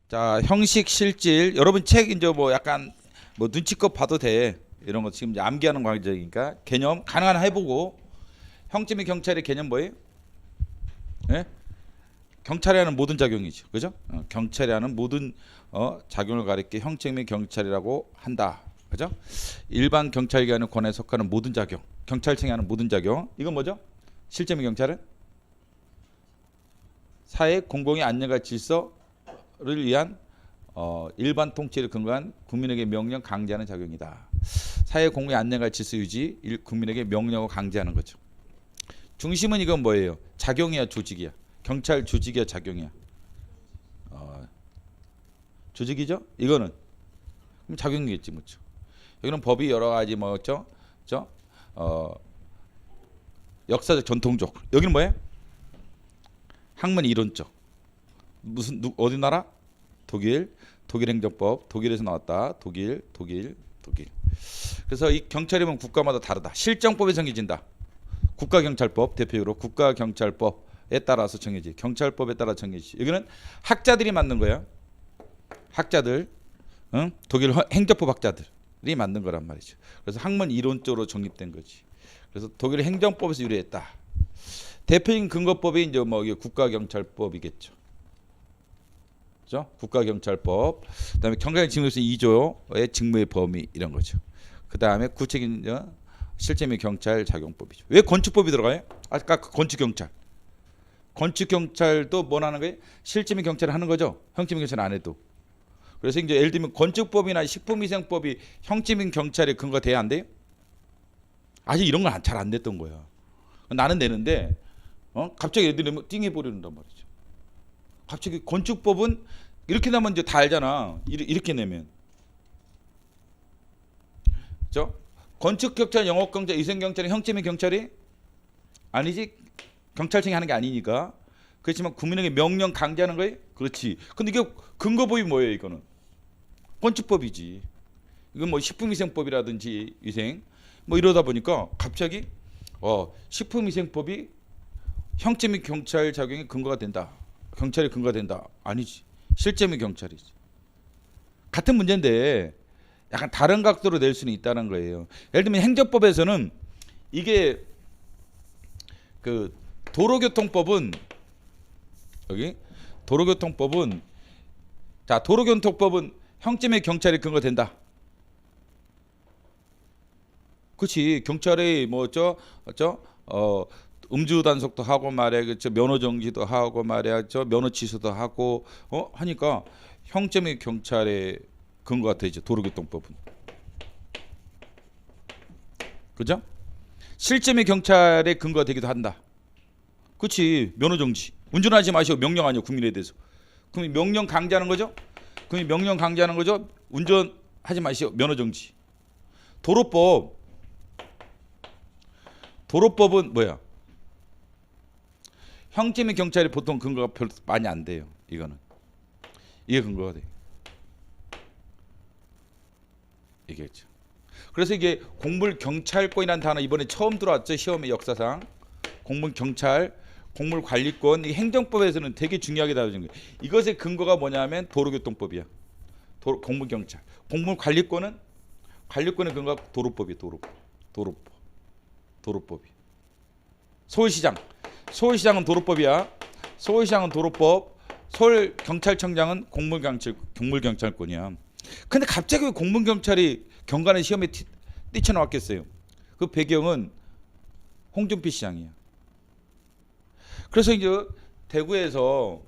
자, 형식 실질. 여러분 책 이제 뭐 약간 뭐 눈치껏 봐도 돼. 이런 거 지금 이제 암기하는 과정이니까 개념 가능한 한 해보고. 형점이 경찰의 개념 뭐예요? 예? 경찰이 하는 모든 작용이죠. 그죠? 경찰이 하는 모든 작용을 가리켜 형점이 경찰이라고 한다. 그죠? 일반 경찰기관의 권한에 속하는 모든 작용. 경찰청이 하는 모든 작용. 이건 뭐죠? 실제의 경찰은 사회 공공의 안녕과 질서를 위한 일반 통치를 근거한 국민에게 명령 강제하는 작용이다. 사회 공공의 안녕과 질서 유지, 국민에게 명령을 강제하는 거죠. 중심은 이건 뭐예요? 작용이야, 조직이야? 경찰 조직이야, 작용이야? 조직이죠? 이거는 그럼 작용이겠지, 뭐죠? 여기는 법이 여러 가지 뭐죠? 역사적, 전통적. 여기는 뭐예요? 학문 이론적. 무슨 어디 나라? 독일 행정법. 독일에서 나왔다. 독일. 그래서 이 경찰이면 국가마다 다르다. 실정법이 정해진다. 국가경찰법 대표적으로 국가경찰법에 따라서 정해지. 경찰법에 따라 정해지. 여기는 학자들이 만든 거야. 학자들, 독일 행정법 학자들이 만든 거란 말이죠. 그래서 학문 이론적으로 정립된 거지. 그래서 독일 행정법에서 유래했다. 대표적인 근거법이 이제 뭐 국가경찰법이겠죠. 그죠? 국가경찰법. 그다음에 경찰 직무에서 2조의 직무의 범위 이런 거죠. 그다음에 구체적인 실제의 경찰 작용법이죠. 왜 건축법이 들어가요? 아까 건축경찰. 건축경찰도 뭐 하는 거예요? 실제의 경찰을 하는 거죠. 형체민 경찰은 안 해도. 그래서 이제 예를 들면 건축법이나 식품위생법이 형체민 경찰에 근거가 돼야 안 돼요? 아직 이런 건 잘 안 됐던 거야. 나는 내는데 갑자기 애들이 띵해 버린단 말이죠. 갑자기 건축법은 이렇게 나면 이제 다 알잖아. 이렇게 내면. 그죠? 건축경찰, 영업경찰, 위생경찰이 형체민 경찰이 아니지. 경찰청이 하는 게 아니니까. 그렇지만 국민에게 명령 강제하는 거예요? 그렇지. 근데 이게 근거법이 뭐예요? 이거는 건축법이지. 이건 뭐 식품위생법이라든지 위생 뭐 이러다 보니까 갑자기 식품위생법이 형체 및 경찰 작용의 근거가 된다. 경찰이 근거가 된다. 아니지. 실제 및 경찰이지. 같은 문제인데 약간 다른 각도로 낼 수는 있다는 거예요. 예를 들면 행정법에서는 이게 그 도로교통법은 여기 도로교통법은 자 도로교통법은 형체 및 경찰이 근거된다. 그렇지. 경찰이 음주 단속도 하고 말이야, 그렇죠. 면허 정지도 하고 말이야, 면허 취소도 하고 하니까 형체 및 경찰의 근거가 되죠. 도로교통법은. 그죠? 실제 및 경찰의 근거가 되기도 한다. 그렇지. 면허 정지. 운전하지 마시고 명령 아니요, 국민에 대해서. 그럼 명령 강제하는 거죠? 그럼 명령 강제하는 거죠? 운전하지 마시고 면허 정지. 도로법은 뭐야? 형체 및 경찰이 보통 근거가 별로 많이 안 돼요. 이거는 이게 근거가 돼. 이게죠. 그래서 이게 공물경찰권이라는 단어 이번에 처음 들어왔죠. 시험의 역사상. 공물경찰, 공물관리권. 이 행정법에서는 되게 중요하게 다뤄진 거예요. 이것의 근거가 뭐냐면 도로교통법이야. 공물경찰. 공물관리권은 관리권의 근거가 도로법이에요. 도로법이. 서울시장은 도로법이야. 서울시장은 도로법. 서울경찰청장은 공물경찰권이야. 근데 갑자기 왜 공무경찰이 경관의 시험에 뛰쳐나왔겠어요? 그 배경은 홍준표 시장이야. 그래서 이제 대구에서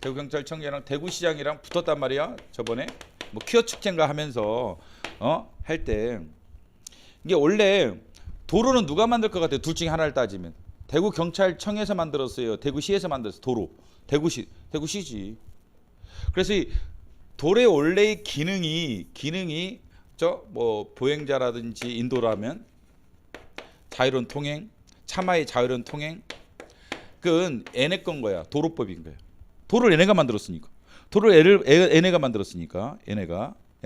대구경찰청장이랑 대구시장이랑 붙었단 말이야. 저번에 뭐 퀴어 축제인가 하면서 할 때 이게 원래 도로는 누가 만들 것 같아요? 둘 중에 하나를 따지면 대구경찰청에서 만들었어요. 대구시에서 만들었어요. 도로 대구시지. 그래서 이 도로의 원래의 기능이 뭐 보행자라든지 인도라면 자유로운 통행, 차마의 자유로운 통행, 그건 얘네 건 거야. 도로법인 거야. 도로를 얘네가 만들었으니까.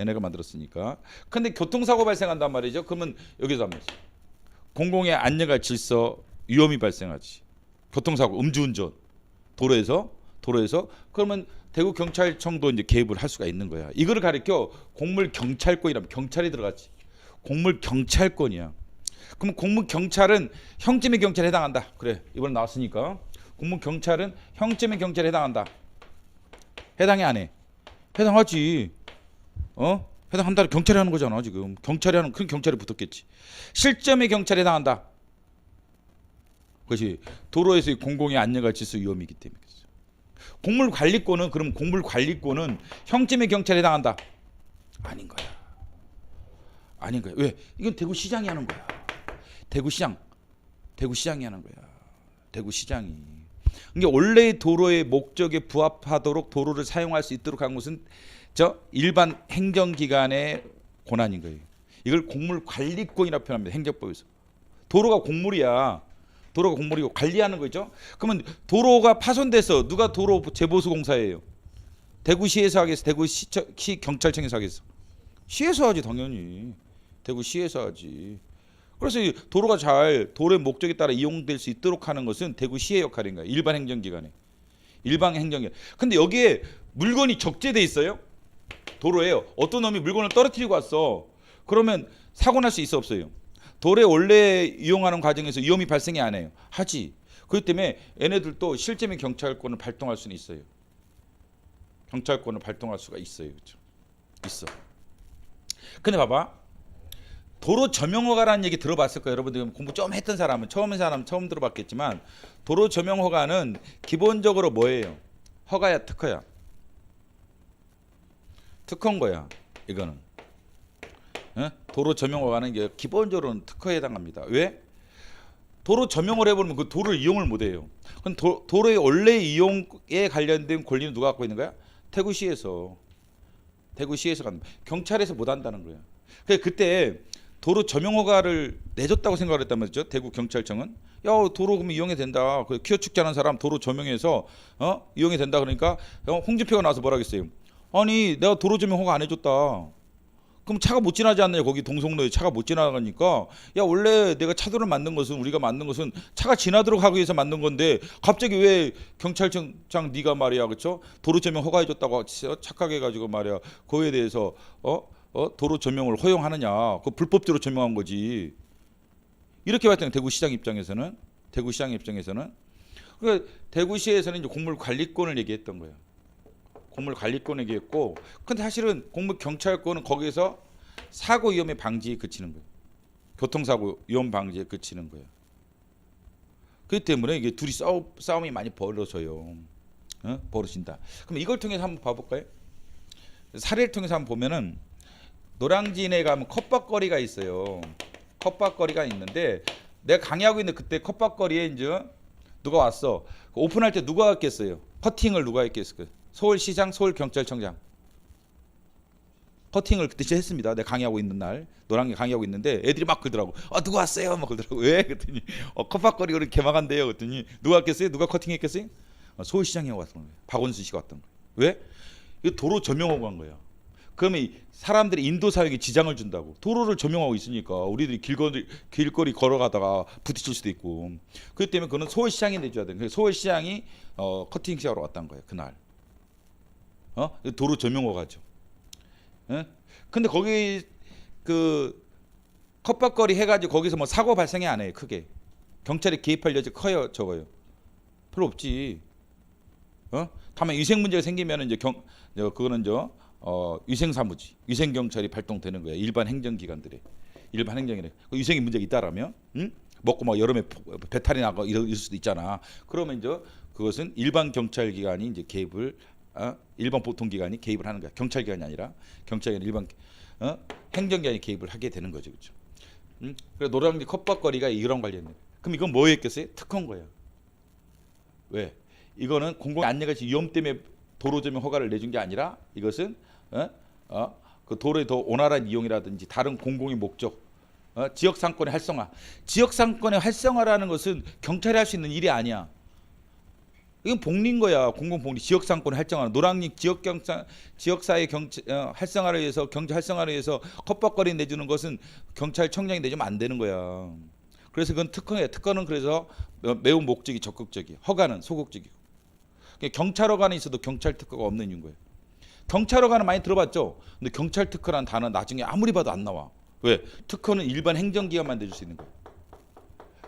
얘네가 만들었으니까. 근데 교통사고 발생한단 말이죠. 그러면 여기서 하면 공공의 안녕과 질서 위험이 발생하지. 교통사고, 음주운전, 도로에서 도로에서. 그러면 대구 경찰청도 이제 개입을 할 수가 있는 거야. 이거를 가리켜 공물 경찰권이라면 경찰이 들어갔지. 공물 경찰권이야. 그럼 공무 경찰은 형점의 경찰에 해당한다. 그래, 이번에 나왔으니까 공무 경찰은 형점의 경찰에 해당한다. 해당해 안 해? 해당하지. 해당한다. 경찰이 하는 거잖아 지금. 경찰이 하는 큰 경찰이 붙었겠지. 실점의 경찰에 해당한다. 그것이 도로에서의 공공의 안녕과 질서 위험이기 때문에. 공물관리권은 그럼 공물관리권은 형점의 경찰에 해당한다. 아닌 거야. 아닌 거야. 왜? 이건 대구시장이 하는 거야. 대구시장이 하는 거야. 대구시장이. 그러니까 원래의 도로의 목적에 부합하도록 도로를 사용할 수 있도록 한 것은 저 일반 행정기관의 권한인 거예요. 이걸 공물관리권이라고 표현합니다. 행정법에서. 도로가 공물이야. 도로가 공물이고 관리하는 거죠. 그러면 도로가 파손돼서 누가 도로 재보수공사예요? 대구시에서 하겠어? 대구시 경찰청에서 하겠어? 시에서 하지 당연히. 대구시에서 하지. 그래서 이 도로가 잘 도로의 목적에 따라 이용될 수 있도록 하는 것은 대구시의 역할인 거예요. 일반 행정기관에. 일반 행정기관. 근데 여기에 물건이 적재돼 있어요. 도로에 어떤 놈이 물건을 떨어뜨리고 왔어. 그러면 사고 날 수 있어 없어요? 도로에 원래 이용하는 과정에서 위험이 발생이 안 해요. 하지. 그렇기 때문에 얘네들도 실제의 경찰권을 발동할 수는 있어요. 경찰권을 발동할 수가 있어요. 그렇죠? 있어. 근데 봐봐. 도로 점용허가라는 얘기 들어봤을 거예요. 여러분들 공부 좀 했던 사람은 처음 들어봤겠지만 도로 점용허가는 기본적으로 뭐예요? 허가야 특허야? 특허인 거야. 이거는. 도로 점용허가는 게 기본적으로는 특허에 해당합니다. 왜? 도로 점용을 해버리면 그 도로를 이용을 못해요. 그럼 도로의 원래 이용에 관련된 권리는 누가 갖고 있는 거야? 대구시에서 갖는 거야. 경찰에서 못 한다는 거야. 그때 도로 점용허가를 내줬다고 생각을 했단 말이죠. 대구 경찰청은 야 도로 그러면 이용이 된다. 그 키어 축제하는 사람 도로 점용해서 이용이 된다 그러니까 홍준표가 나와서 뭐라겠어요? 아니 내가 도로 점용허가 안 해줬다. 그럼 차가 못 지나지 않느냐? 거기 동성로에 차가 못 지나가니까 야 원래 내가 차도를 만든 것은 우리가 만든 것은 차가 지나도록 하기 위해서 만든 건데 갑자기 왜 경찰청장 네가 말이야 그렇죠? 도로 점용 허가해줬다고 착각해 가지고 말이야 그거에 대해서 도로 점용을 허용하느냐? 그 불법적으로 점용한 거지. 이렇게 봤더니 대구시장 입장에서는 그러니까 대구시에서는 이제 공물관리권을 얘기했던 거예요. 공물관리권 얘기했고, 근데 사실은 공물경찰권은 거기서 사고 위험의 방지에 그치는 거예요. 교통사고 위험 방지에 그치는 거예요. 그렇기 때문에 이게 둘이 싸움이 많이 벌어져요. 벌어진다. 그럼 이걸 통해서 한번 봐볼까요? 사례를 통해서 한번 보면은 노량진에 가면 컵밥거리가 있어요. 컵밥거리가 있는데 내가 강의하고 있는데 그때 컵밥거리에 이제 누가 왔어. 오픈할 때 누가 했겠어요? 커팅을 누가 했겠어요? 서울시장, 서울경찰청장. 커팅을 그때 진짜 했습니다. 내가 강의하고 있는 날 노량진 강의하고 있는데 애들이 막 그러더라고. 누가 왔어요? 막 그러더라고. 왜? 그랬더니 컵밥거리가 개막한대요. 그랬더니 누가 왔겠어요? 누가 커팅했겠어요? 서울시장이 왔던 거예요. 박원순 씨가 왔던 거예요. 왜? 이거 도로 점용하고 한 거야. 그러면 사람들이 인도 사역에 지장을 준다고. 도로를 점용하고 있으니까 우리들이 길거리 걸어가다가 부딪힐 수도 있고. 그렇기 때문에 그거는 서울시장이 내줘야 돼. 그래서 서울시장이 커팅시하러 왔던 거예요. 그날. 도로 점용허가죠. 근데 거기 그 컵밥거리 해가지고 거기서 뭐 사고 발생이 안 해요. 크게. 경찰이 개입할 여지 커요, 적어요? 별로 없지. 다만 위생 문제가 생기면은 이제 그거는 위생사무지, 위생경찰이 발동되는 거예요. 일반 행정기관들의 위생이 문제가 있다라면, 먹고 막 여름에 배탈이 나고 이럴 수도 있잖아. 그러면 이제 그것은 일반 경찰기관이 이제 개입을 일반 보통기관이 개입을 하는 거야. 경찰기관이 아니라 경찰기관 일반 행정기관이 개입을 하게 되는 거죠, 그렇죠? 그래서 노량진 컵밥거리가 이런 관련돼. 그럼 이건 뭐였겠어요? 특허인 거야. 왜? 이거는 공공 안내가시 위험 때문에 도로 점용 허가를 내준 게 아니라 이것은 그 도로의 더 원활한 이용이라든지 다른 공공의 목적, 지역 상권의 활성화. 지역 상권의 활성화라는 것은 경찰이 할 수 있는 일이 아니야. 이건 복리인 거야. 공공 복리, 지역 상권의 활성화. 노량진 지역사회 활성화를 위해서 경제 활성화를 위해서 컵밥거리 내주는 것은 경찰청장이 내주면 안 되는 거야. 그래서 그건 특허예요. 특허는 그래서 매우 목적이 적극적이에요. 허가는 소극적이고. 경찰어간에 있어도 경찰 특허가 없는 이유인 거예요. 경찰어간은 많이 들어봤죠. 근데 경찰 특허라는 단어 나중에 아무리 봐도 안 나와. 왜? 특허는 일반 행정기관만 내줄 수 있는 거예요.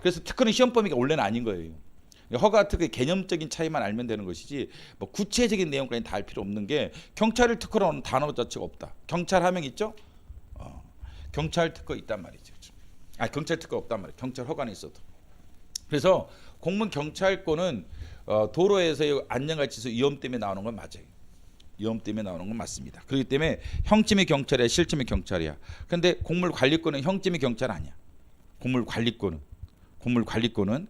그래서 특허는 시험 범위가 원래는 아닌 거예요. 허가 특허의 개념적인 차이만 알면 되는 것이지 뭐 구체적인 내용까지 다 알 필요 없는 게 경찰을 특허로 하는 단어 자체가 없다. 경찰 하명 있죠? 경찰 특허 있단 말이죠. 경찰 특허 없단 말이에요. 경찰 허가는 있어도. 그래서 공문 경찰권은 도로에서의 안전가치수 위험 때문에 나오는 건 맞아요. 위험 때문에 나오는 건 맞습니다. 그렇기 때문에 형침이 경찰이야, 실침이 경찰이야. 근데 곡물 관리권은 형침이 경찰 아니야. 곡물 관리권은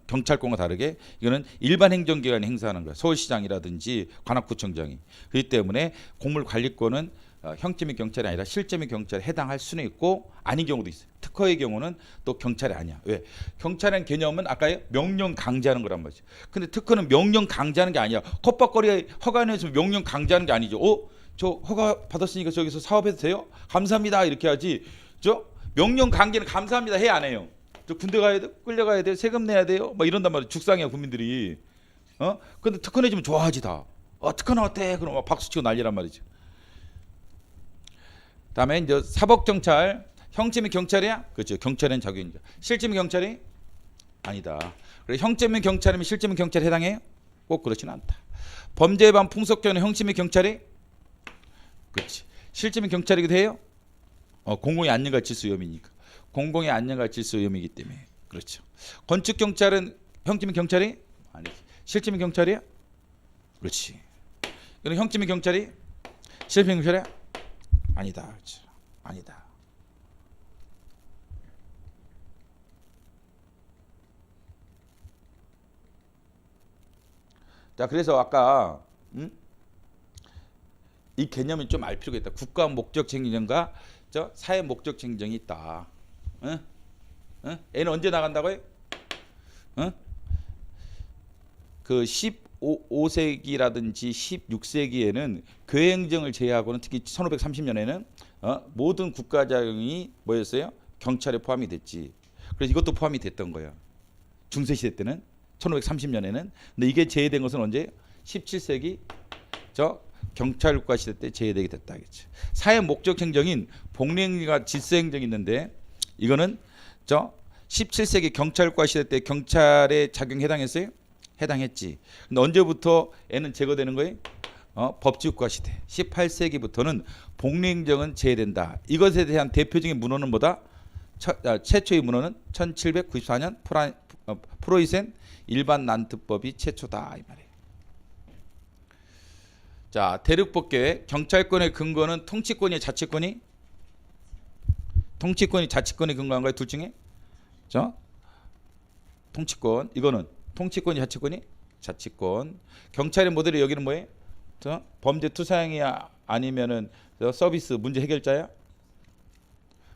경찰권과 다르게 이거는 일반 행정기관이 행사하는 거야. 서울시장이라든지 관악구청장이. 그렇기 때문에 곡물 관리권은 형침이 경찰이 아니라 실점이 경찰에 해당할 수는 있고 아닌 경우도 있어요. 특허의 경우는 또 경찰이 아니야. 왜? 경찰의 개념은 아까 명령 강제하는 거란 말이죠. 근데 특허는 명령 강제하는 게 아니야. 컵밥거리 허가내서 명령 강제하는 게 아니죠. 저 허가 받았으니까 저기서 사업해도 돼요? 감사합니다. 이렇게 하지. 저 명령 강제는 감사합니다 해야 안 해요. 저 군대 가야 돼? 끌려가야 돼? 세금 내야 돼요? 막 이런단 말이야. 죽상이야 국민들이. 근데 특허 내주면 좋아하지 다. 특허 나왔대. 그럼 막 박수치고 난리란 말이죠. 다음에 이제 사법경찰, 형침이 경찰이야? 그렇죠. 경찰은 자격인자. 실질은 경찰이? 아니다. 그래 형침이 경찰이면 실질은 경찰에 해당해요? 꼭 그렇지는 않다. 범죄에 반한 풍속죄는 형침이 경찰이? 그렇지. 실질은 경찰이기도 해요? 공공의 안전과 질서 위험이니까. 공공의 안전과 질서 위험이기 때문에 그렇죠. 건축 경찰은 형침이 경찰이? 아니지. 실질은 경찰이야? 그렇지. 그럼 형침이 경찰이? 실질은 경찰이야? 아니다. 그렇죠. 아니다. 자, 그래서 아까 이 개념을 좀 알 필요가 있다. 국가 목적 행정과 사회 목적 행정이 있다. 얘는 언제 나간다고요? 그 15세기라든지 16세기에는 교회행정을 제외하고는 특히 1530년에는 모든 국가자용이 뭐였어요? 경찰에 포함이 됐지. 그래서 이것도 포함이 됐던 거야. 중세시대 때는 1530년에는. 근데 이게 제외된 것은 언제? 17세기 경찰국가 시대 때 제외되게 됐다겠죠. 사회 목적 행정인 복리행정과 질서행정이 있는데 이거는 17세기 경찰국가 시대 때 경찰의 작용에 해당했어요? 해당했지. 근데 언제부터 애는 제거되는 거예요? 법치국가 시대 18세기부터는 복리행정은 제외된다. 이것에 대한 대표적인 문헌은 뭐다? 최초의 문헌은 1794년 프로이센 일반 난특법이 최초다 이 말이에요. 자, 대륙법계 경찰권의 근거는 통치권이 자치권이? 통치권이 자치권이 근거한 거예요? 둘 중에? 통치권. 이거는 통치권이 자치권이? 자치권. 경찰의 모델이 여기는 뭐예요? 범죄 투사형이야 아니면은 서비스 문제 해결자야?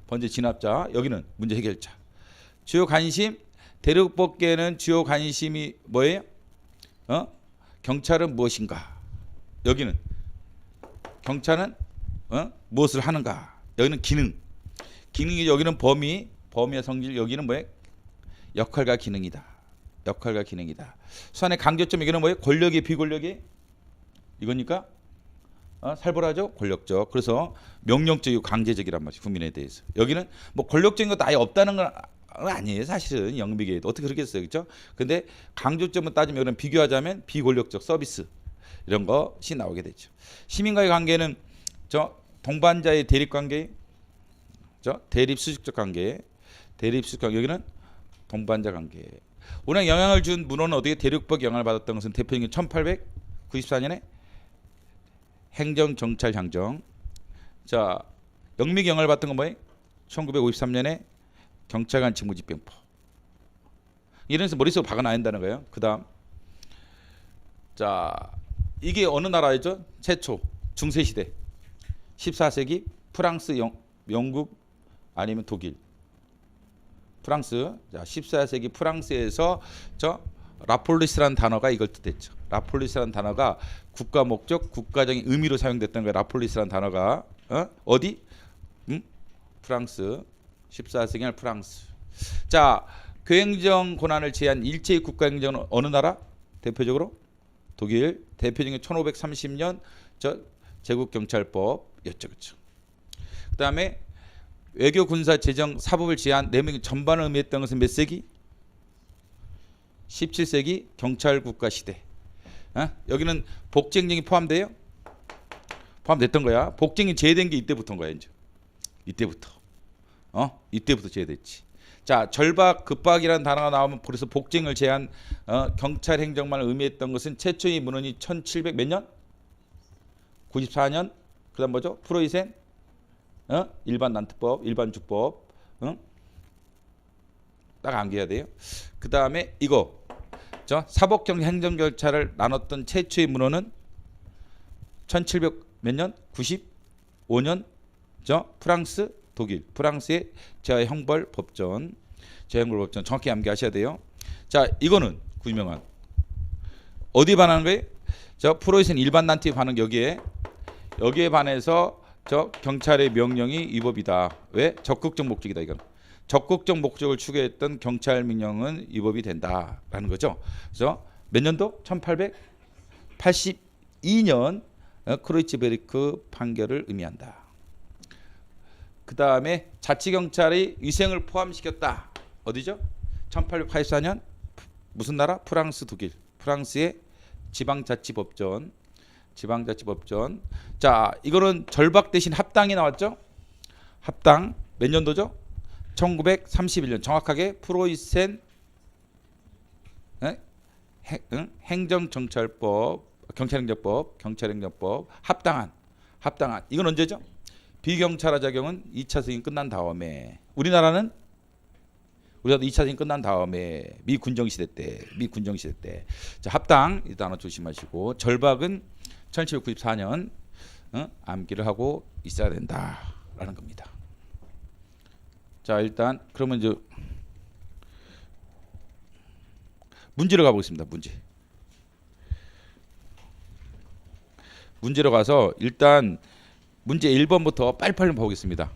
범죄 진압자. 여기는 문제 해결자. 주요 관심 대륙법계는 주요 관심이 뭐예요? 경찰은 무엇인가? 여기는 경찰은 무엇을 하는가? 여기는 기능이 여기는 범위의 성질 여기는 뭐예요? 역할과 기능이다. 역할과 기능이다. 수완의 강조점 여기는 뭐예요? 권력이 비권력이 이거니까 살벌하죠? 권력적. 그래서 명령적이고 강제적이란 말이죠. 국민에 대해서. 여기는 뭐 권력적인 것도 아예 없다는 건 아니에요. 사실은 영미계에도 어떻게 그러겠어요, 그렇죠? 근데 강조점을 따지면 여기는 비교하자면 비권력적 서비스 이런 것이 나오게 되죠. 시민과의 관계는 동반자의 대립 관계, 대립 수직적 관계, 여기는 동반자 관계. 우리가 영향을 준 문헌은 어디에 대륙법 영향을 받았던 것은 대표적인 1894년에 행정정찰향정. 자, 영미기 영향을 받던 건 뭐예요? 1953년에 경찰관 직무집행법. 이래서 머릿속으로 박아놔야 한다는 거예요. 그 다음 자, 이게 어느 나라였죠? 최초 중세시대 14세기 프랑스, 영국 아니면 독일. 프랑스. 자, 14세기 프랑스에서 라폴리스라는 단어가 이걸 뜻했죠. 라폴리스라는 단어가 국가 목적, 국가적인 의미로 사용됐던 거예요. 라폴리스라는 단어가 어디? 프랑스. 14세기 프랑스. 자, 교행정 권한을 제한 일체의 국가행정은 어느 나라? 대표적으로 독일 대표적인 1530년 저 제국경찰법이었죠. 그렇죠. 그다음에 외교 군사 재정 사법을 지한 내명 전반을 의미했던 것은 몇 세기? 17세기 경찰 국가 시대. 여기는 복쟁령이 포함돼요? 포함됐던 거야. 복쟁이 제외된 게 이때부터인 거야. 이제 이때부터 이때부터 제외됐지. 자, 절박 급박이라는 단어가 나오면 그래서 복쟁을 제한 경찰 행정만을 의미했던 것은 최초의 문헌이 1700 몇 년? 94년. 그다음 뭐죠? 프로이센 일반 난트법, 일반 주법. 딱 암기해야 돼요. 그다음에 이거 사법경 행정절차를 나눴던 최초의 문헌은 1700 몇 년? 95년 프랑스, 독일. 프랑스의 제형벌 법전. 제형벌 법전 정확히 암기하셔야 돼요. 자, 이거는 유명한 어디 반하는 거예요? 프로이센 일반 난트에 반응 여기에 반해서 경찰의 명령이 위법이다. 왜? 적극적 목적이다. 이건 적극적 목적을 추구했던 경찰 명령은 위법이 된다라는 거죠. 그래서 몇 년도? 1882년 크로이츠베르크 판결을 의미한다. 그 다음에 자치경찰의 위생을 포함시켰다. 어디죠? 1884년 무슨 나라? 프랑스, 독일. 프랑스의 지방자치법전. 자, 이거는 절박 대신 합당이 나왔죠? 합당 몇 년도죠? 1931년. 정확하게 프로이센 행정경찰법, 경찰행정법 합당한. 이건 언제죠? 비경찰화 작용은 2차 승인 끝난 다음에. 우리나라도 2차 승인 끝난 다음에 미 군정시대 때. 자, 합당 이 단어 조심하시고 절박은 1794년 암기를 하고 있어야 된다라는 겁니다. 자, 일단 그러면 이제 문제로 가보겠습니다. 문제로 가서 일단 문제 1번부터 빨리빨리 보겠습니다.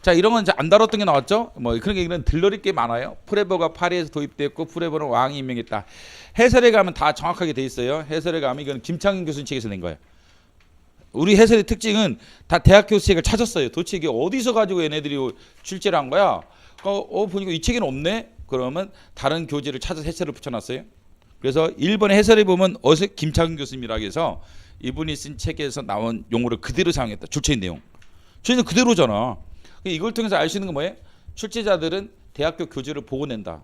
자, 이런 건 이제 안 다뤘던 게 나왔죠? 뭐 그런 게 이런 들러리 게 많아요. 프레버가 파리에서 도입됐고 프레버는 왕이 임명했다. 해설에 가면 다 정확하게 돼 있어요. 해설에 가면 이건 김창인 교수님 책에서 낸 거예요. 우리 해설의 특징은 다 대학교 책을 찾았어요. 도대체 이게 어디서 가지고 얘네들이 출제를 한 거야? 보니까 이 책에는 없네? 그러면 다른 교재를 찾아서 해설을 붙여놨어요. 그래서 1번에 해설에 보면 어디서 김창인 교수님이라고 해서 이분이 쓴 책에서 나온 용어를 그대로 사용했다. 출제인 내용. 출제는 그대로잖아. 이걸 통해서 알 수 있는 건 뭐예요? 출제자들은 대학교 교재를 보고 낸다.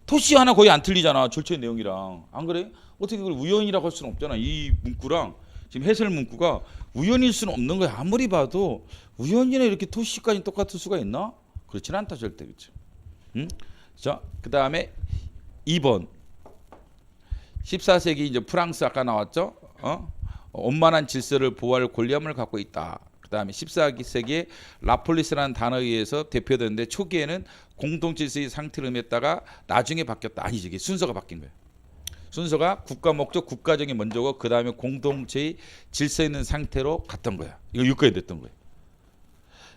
토시 하나 거의 안 틀리잖아. 출제 내용이랑. 안 그래? 어떻게 그걸 우연이라고 할 수는 없잖아. 이 문구랑 지금 해설 문구가 우연일 수는 없는 거야. 아무리 봐도 우연이나 이렇게 토시까지 똑같을 수가 있나? 그렇지는 않다 절대. 그렇죠? 자, 그다음에 2번. 14세기 이제 프랑스 아까 나왔죠? 원만한 질서를 보호할 권리함을 갖고 있다. 그다음에 14세기에 라폴리스라는 단어에 의해서 대표되는데 초기에는 공동질서의 상태를 의미했다가 나중에 바뀌었다. 아니지, 이게 순서가 바뀐 거예요. 순서가 국가 목적, 국가적인 먼저고 그 다음에 공동체의 질서 있는 상태로 갔던 거야. 이거 여기까지 됐던 거예요.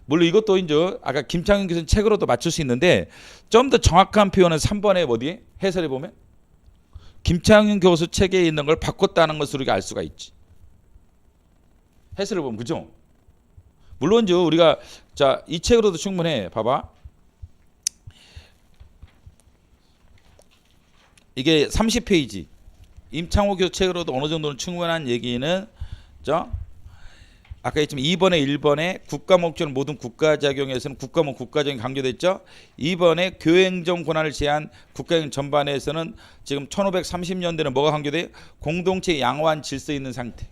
물론 이것도 이제 아까 김창현 교수님 책으로도 맞출 수 있는데 좀 더 정확한 표현은 3번에 어디에 해설해 보면 김창현 교수 책에 있는 걸 바꿨다는 것으로 우리가 알 수가 있지. 해설을 보면 그죠? 물론 이제 우리가 자, 이 책으로도 충분해. 봐봐. 이게 30페이지. 임창호 교수 책으로도 어느 정도는 충분한 얘기는 아까 했지만 2번에 1번에 국가 목적은 모든 국가작용에서는 국가적인 강조됐죠. 2번에 교행정 권한을 제한 국가행 전반에서는 지금 1530년대는 뭐가 강조돼요? 공동체의 양호한 질서 있는 상태.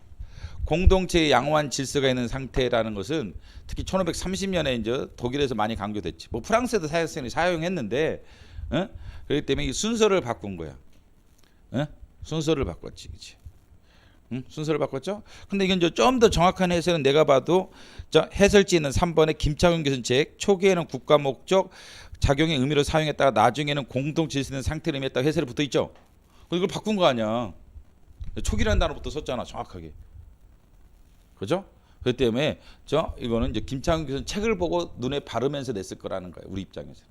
공동체의 양호한 질서가 있는 상태라는 것은 특히 1530년에 이제 독일에서 많이 강조됐지. 뭐 프랑스에도 사용했는데, 그렇기 때문에 이 순서를 바꾼 거야. 순서를 바꿨지, 그렇지? 순서를 바꿨죠. 근데 이건 좀 더 정확한 해설은 내가 봐도 해설지 있는 3번의 김창훈 교수님 책 초기에는 국가 목적 작용의 의미로 사용했다가 나중에는 공동 질서 있는 상태를 의미했다가 해설이 붙어 있죠. 그래서 이걸 바꾼 거 아니야. 초기라는 단어부터 썼잖아, 정확하게. 그죠? 그렇기 때문에 이거는 이제 김창훈 교수님 책을 보고 눈에 바르면서 냈을 거라는 거예요, 우리 입장에서.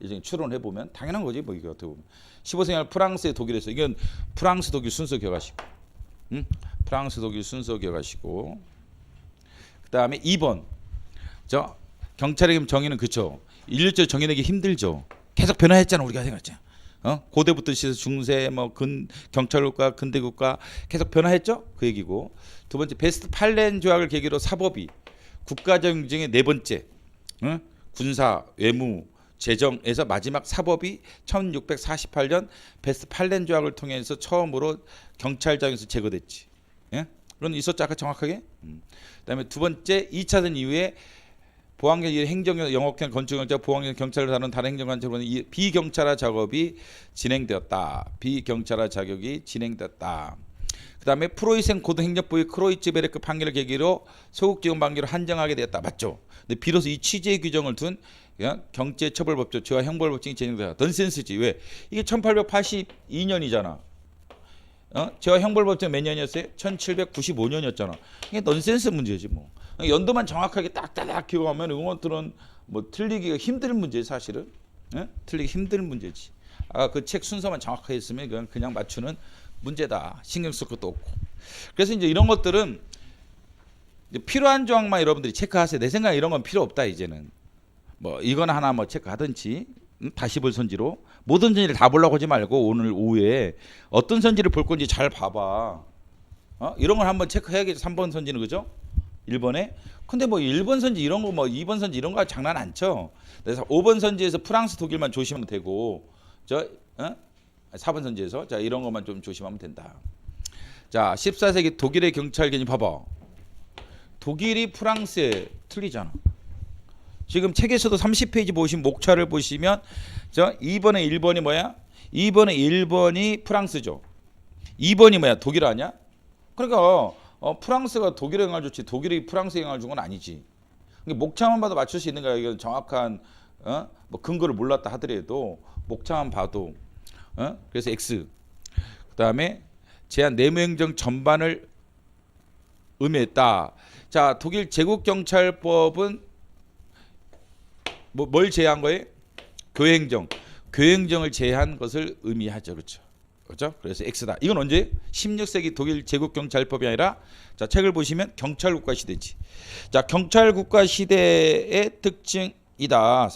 이제 추론해 보면 당연한 거지 뭐 이게 어떻게 보면 15세기 프랑스의 독일에서 이건 프랑스 독일 순서 기억하시고, 프랑스 독일 순서 기억하시고, 그 다음에 2번 저 경찰의 정의는 그쵸. 일률적으로 정의내기 힘들죠. 계속 변화했잖아 우리가 생각했잖아. 고대부터 시작해서 중세 뭐 경찰국가 근대국가 계속 변화했죠. 그 얘기고. 두 번째 베스트팔렌 조약을 계기로 사법이 국가 정쟁의 네 번째, 군사 외무 재정에서 마지막 사법이 1648년 베스트팔렌 조약을 통해서 처음으로 경찰장에서 제거됐지. 예? 그런 있었죠 아까 정확하게. 그다음에 두 번째 2차 전 이후에 보안경 행정 영업경 건축경찰 보안경 경찰을 다루는 다른 행정관처럼 비경찰화 작업이 진행되었다. 비경찰화 작업이 진행되었다. 그다음에 프로이센 고등행정부의 크로이츠베르크 판결을 계기로 소극지원 판결을 한정하게 되었다. 맞죠? 근데 비로소 이 취재 규정을 둔 경제처벌법조 저하 형벌법정이 진행되었다. 넌센스지. 왜? 이게 1882년이잖아. 저하 형벌법정 몇 년이었어요? 1795년이었잖아. 이게 넌센스 문제지 뭐. 연도만 정확하게 딱딱딱 기억하면 이런 것들은 뭐 틀리기가 힘든 문제 사실은. 틀리기 힘든 문제지. 그 책 순서만 정확하게 했으면 그냥 맞추는 문제다. 신경 쓸 것도 없고. 그래서 이제 이런 것들은 이제 필요한 조항만 여러분들이 체크하세요. 내 생각에 이런 건 필요 없다 이제는. 뭐 이거나 하나 뭐 체크하든지 다시 볼 선지로 모든 선지를 다 보려고 하지 말고 오늘 오후에 어떤 선지를 볼 건지 잘 봐봐. 이런 걸 한번 체크해야겠죠. 3번 선지는 그죠? 1번에. 근데 뭐 1번 선지 이런 거 뭐 2번 선지 이런 거 장난 안 쳐. 그래서 5번 선지에서 프랑스 독일만 조심하면 되고 4번 선지에서 자 이런 것만 좀 조심하면 된다. 자 14세기 독일의 경찰 개념 봐봐. 독일이 프랑스에 틀리잖아. 지금 책에서도 30페이지 보시면 목차를 보시면 저 2번에 1번이 뭐야? 2번에 1번이 프랑스죠. 2번이 뭐야? 독일 아니야? 그러니까 프랑스가 독일에 영향을 줬지 독일이 프랑스에 영향을 준 건 아니지. 목차만 봐도 맞출 수 있는 거야. 이건 정확한 뭐 근거를 몰랐다 하더라도 목차만 봐도 그래서 X. 그다음에 제한 내무행정 전반을 의미했다. 자 독일 제국경찰법은 뭘 제외한 거예요? 교행정을 제외한 것을 의미하죠. 그렇죠? 그렇죠? 그래서 X다. 이건 언제? 16세기 독일 제국경찰법이 아니라 자 책을 보시면 경찰국가 시대지. 자 경찰국가 시대의 특징이다.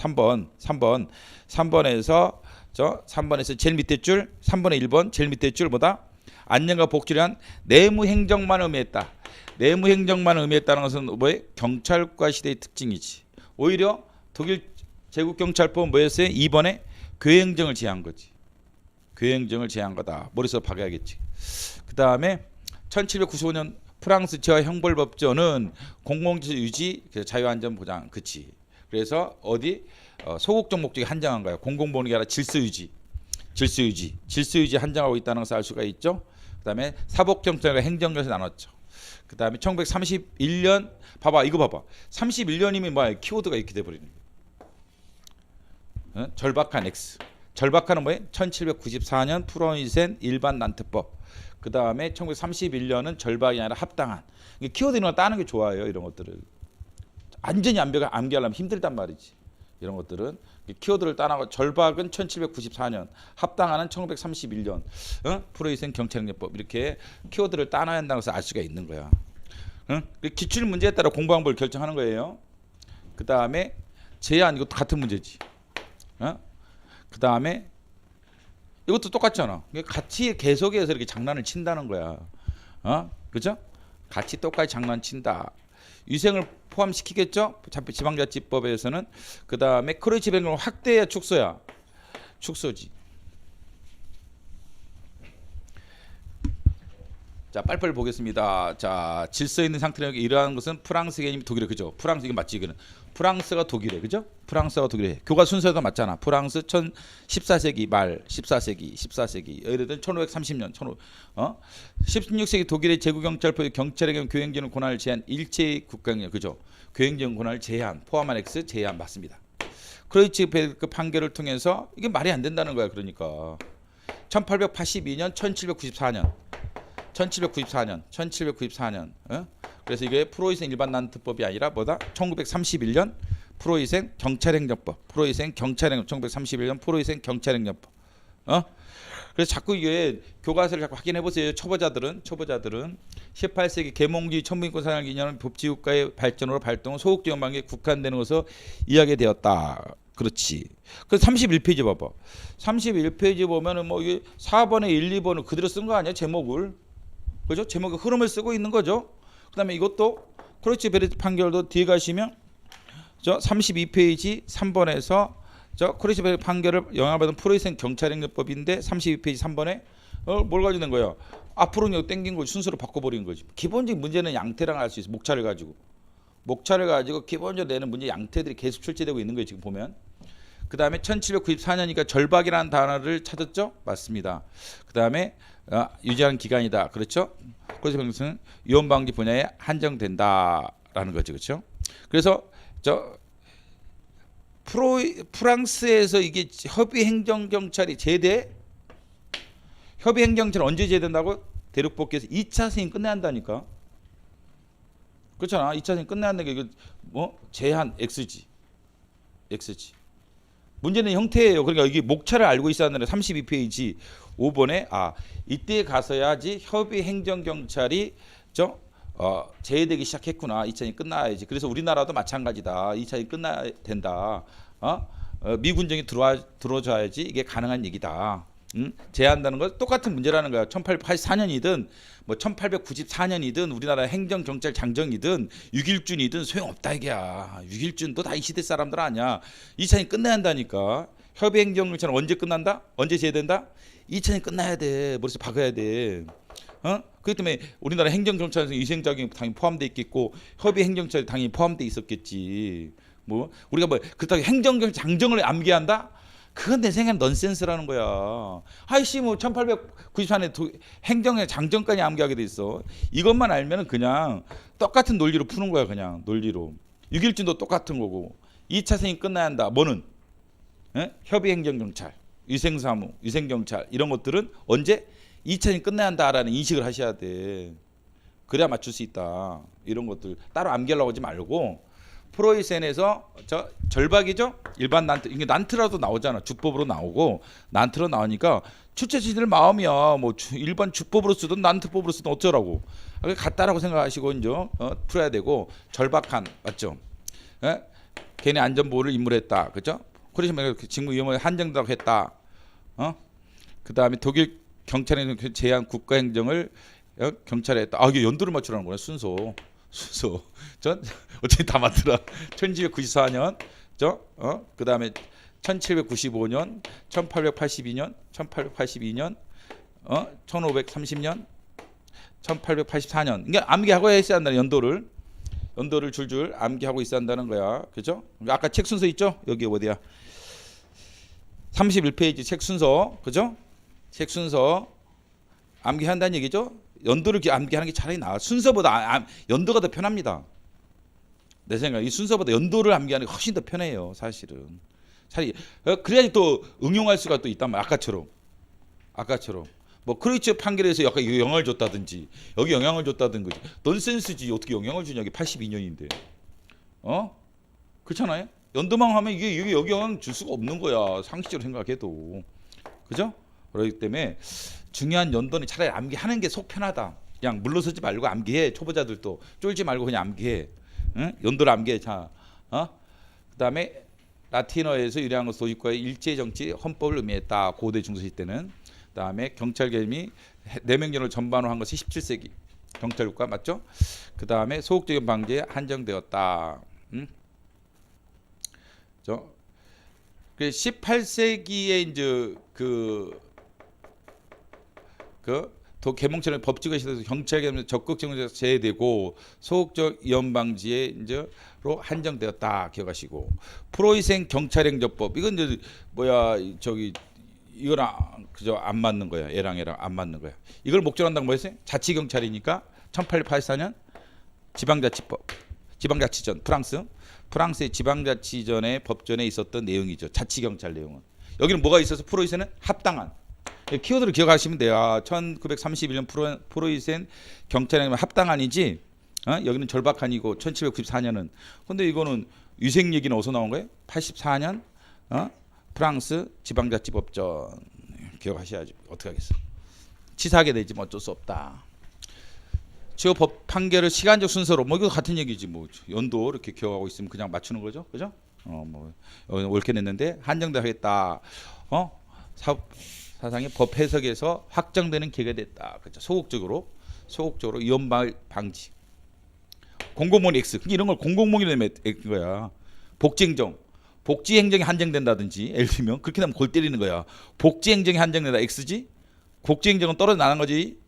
3번에서 저 3번에서 제일 밑에 줄 3번의 1번 제일 밑에 줄 뭐다? 안녕과 복지를 한 내무행정만 의미했다. 내무행정만 의미했다는 것은 뭐예요? 경찰국가 시대의 특징이지. 오히려 독일 제국경찰법은 뭐였어요? 2번에 교행정을 제한 거지. 교행정을 제한 거다. 머릿속 박아야겠지. 그 다음에 1795년 프랑스 제와 형벌법전은 공공질서 유지, 자유안전 보장, 그치. 그래서 어디 소극적 목적이 한정한 거야. 공공보건이 아니라 질서 유지 한정하고 있다는 것을 알 수가 있죠. 그 다음에 사법경찰과 행정경에서 나눴죠. 그 다음에 1931년 봐봐 이거 봐봐. 31년이면 뭐야? 키워드가 이렇게 돼버리는 거야. 절박한 X. 절박한은 뭐예요? 1794년 프로이센 일반 난트법. 그 다음에 1931년은 절박이 아니라 합당한. 키워드 이런 거 따는 게 좋아요. 이런 것들을 완전히 암기하려면 힘들단 말이지. 이런 것들은 키워드를 따나고 절박은 1794년, 합당한은 1931년. 프로이센 경찰행정법 이렇게 키워드를 따놔야 한다는 것을 알 수가 있는 거야. 기출 문제에 따라 공부 방법을 결정하는 거예요. 그 다음에 제한 이것도 같은 문제지. 그 다음에 이것도 똑같잖아. 같이 계속해서 이렇게 장난을 친다는 거야. 그죠? 같이 똑같이 장난친다. 위생을 포함시키겠죠? 지방자치법에서는. 그 다음에 크로이츠 변경을 확대해야 축소야. 축소지. 자, 빨리빨리 보겠습니다. 자, 질서 있는 상태라는 이러한 것은 프랑스 개념이 독일에 그죠? 프랑스 이게 맞지 이거는. 프랑스가 독일에 그죠? 프랑스가 독일에. 교과 순서도 맞잖아. 프랑스 14세기 말 14세기 예를 들면 1530년 16세기 독일의 제국경찰법의 경찰의 교행정 권한을 제한 일체의 국가행정 그죠? 교행정 권한을 제한 포함한 X 제한 맞습니다. 크로이츠베르크 판결을 통해서 이게 말이 안 된다는 거야. 그러니까 1882년 1794년. 그래서 이게 프로이센 일반 난트법이 아니라 뭐다? 1931년 프로이센 경찰행정법, 프로이센 경찰행정 1931년 프로이센 경찰행정법. 그래서 자꾸 이게 교과서를 자꾸 확인해 보세요. 초보자들은 18세기 계몽주의 천부인권 사냥 기념은 법치국가의 발전으로 발동한 소극지원방에 국한되는 것으로 이야기되었다. 그렇지. 그 31페이지 봐봐. 31페이지 보면은 뭐 이게 4번에 1, 2번을 그대로 쓴 거 아니야? 제목을. 그죠? 제목의 흐름을 쓰고 있는 거죠. 그다음에 이것도 크로치 베르트 판결도 뒤에 가시면 저 32페이지 3번에서 저 크로치 베르트 판결을 영향받은 프로이센 경찰행정법인데 32페이지 3번에 뭘 가지고 낸 거야? 앞으로는 여기 땡긴 걸 순서로 바꿔버린 거지. 기본적인 문제는 양태랑 할 수 있어. 목차를 가지고 기본적으로 내는 문제 양태들이 계속 출제되고 있는 거예요. 지금 보면. 그 다음에 1794년이니까 절박이라는 단어를 찾았죠? 맞습니다. 그 다음에 유지하는 기간이다. 그렇죠? 그래서 병수는 위험 방지 분야에 한정된다라는 거죠. 그렇죠? 그래서 저 프랑스에서 이게 협의행정경찰이 협의행정경찰 언제 제대된다고? 대륙법규에서 2차 승인 끝내야 한다니까. 그렇잖아. 2차 승인 끝내야 한다는 게 이거 뭐 제한 X지. 문제는 형태예요. 그러니까 이게 목차를 알고 있어야 한다는 32페이지 5번에 이때 가서야지 협의행정경찰이 제외되기 시작했구나. 2차전이 끝나야지. 그래서 우리나라도 마찬가지다. 2차전이 끝나야 된다. 미군정이 들어줘야지 이게 가능한 얘기다. 제한다는 건 똑같은 문제라는 거야. 1884년이든 뭐 1894년이든 우리나라 행정경찰 장정이든 6.1준이든 소용없다 이게야. 6.1준도 다 이 시대 사람들 아니야. 2차전이 끝내야 한다니까. 협의행정경찰은 언제 끝난다? 언제 제외된다? 2차전이 끝나야 돼. 머릿속에 박아야 돼. 그렇기 때문에 우리나라 행정경찰에서 위생자격이 당연히 포함되어 있겠고 협의행정경찰이 당연히 포함되어 있었겠지. 뭐 우리가 뭐 그렇다고 행정경찰 장정을 암기한다? 그건 내 생각엔 넌센스라는 거야. 아이씨 뭐 1894년에 행정의 장정까지 암기하게 돼 있어. 이것만 알면은 그냥 똑같은 논리로 푸는 거야. 그냥 논리로. 6.1준도 똑같은 거고 2차 승인 끝나야 한다. 뭐는? 협의행정경찰, 위생사무, 위생경찰 이런 것들은 언제? 2차전이 끝나야 한다라는 인식을 하셔야 돼. 그래야 맞출 수 있다. 이런 것들 따로 암기하려고 하지 말고 프로이센에서 절박이죠. 일반 난트 이게 난트라도 나오잖아. 주법으로 나오고 난트로 나오니까 출제자들 마음이야. 뭐 일반 주법으로 쓰든 난트법으로 쓰든 어쩌라고. 같다라고 생각하시고 이제 풀어야 되고 절박한 맞죠. 개인의 안전보호를 임무했다. 그렇죠? 그래서 직무 위험을 한정다고 했다. 그 다음에 독일 경찰의 제한 국가행정을 경찰에 했다. 이게 연도를 맞추라는 거네. 순서. 전 어떻게 다 맞더라. 1794년, 그 다음에 1795년, 1882년, 1830년, 1530년, 1884년. 그러니까 암기하고 있어야 한다는 연도를 줄줄 암기하고 있어야 한다는 거야. 그죠? 아까 책 순서 있죠? 여기 어디야? 31페이지 책 순서, 그죠? 책 순서 암기한다는 얘기죠. 연도를 암기하는 게 차라리 나아. 순서보다 연도가 더 편합니다. 내 생각에 이 순서보다 연도를 암기하는 게 훨씬 더 편해요. 사실은. 그래야지 또 응용할 수가 또 있단 말이야. 아까처럼. 뭐 크로이츠 판결에서 약간 영향을 줬다든지 여기 영향을 줬다든지 넌센스지. 어떻게 영향을 주냐. 이게 82년인데. 그렇잖아요. 연도만 하면 이게 여기 영향 줄 수가 없는 거야. 상식적으로 생각해도. 그죠? 그렇기 때문에 중요한 연도는 차라리 암기하는 게 속 편하다. 그냥 물러서지 말고 암기해. 초보자들도 쫄지 말고 그냥 암기해. 연도를 암기해. 자, 그다음에 라틴어에서 유래한 것은 도시국가의 일제 정치 헌법을 의미했다. 고대 중세시 때는. 그다음에 경찰 개념이 내명령을 전반으로 한 것이 17세기 경찰국가 맞죠? 그다음에 소극적인 방지에 한정되었다. 그 18세기에 이제 개몽처럼 법칙에 있어서 경찰 개념에서 적극 적용에서 제외되고 소극적 위험 방지에 이제로 한정되었다. 기억하시고 프로이센 경찰행정법 이건 이제 이거랑 그저 안 맞는 거야. 얘랑 안 맞는 거야. 이걸 목적으로 한다고 뭐였어요? 자치경찰이니까 1884년 지방자치법, 지방자치전 프랑스의 지방자치전의 법전에 있었던 내용이죠. 자치경찰 내용은. 여기는 뭐가 있어서 프로이센은 합당한. 키워드를 기억하시면 돼요. 1931년 프로이센 경찰행정 합당한이지 여기는 절박한이고 1794년은. 근데 이거는 위생 얘기는 어디서 나온 거예요? 84년 프랑스 지방자치법전. 기억하셔야죠. 어떻게 하겠어. 치사하게 되지 뭐 어쩔 수 없다. 저 법 판결을 시간적 순서로 뭐 이거 같은 얘기지 뭐 연도 이렇게 기억하고 있으면 그냥 맞추는 거죠. 그죠? 뭐 옳게 냈는데 한정돼 하겠다. 사상의 법 해석에서 확정되는 기회가 됐다. 그렇죠. 소극적으로 위헌 방지. 공공모니 X. 이런 걸 공공모니로 내면 거야. 복지행정. 복지행정이 한정된다든지 예를 들면 그렇게 되면 골 때리는 거야. 복지행정이 한정된다 X지. 복지행정은 떨어져 나가는 거지.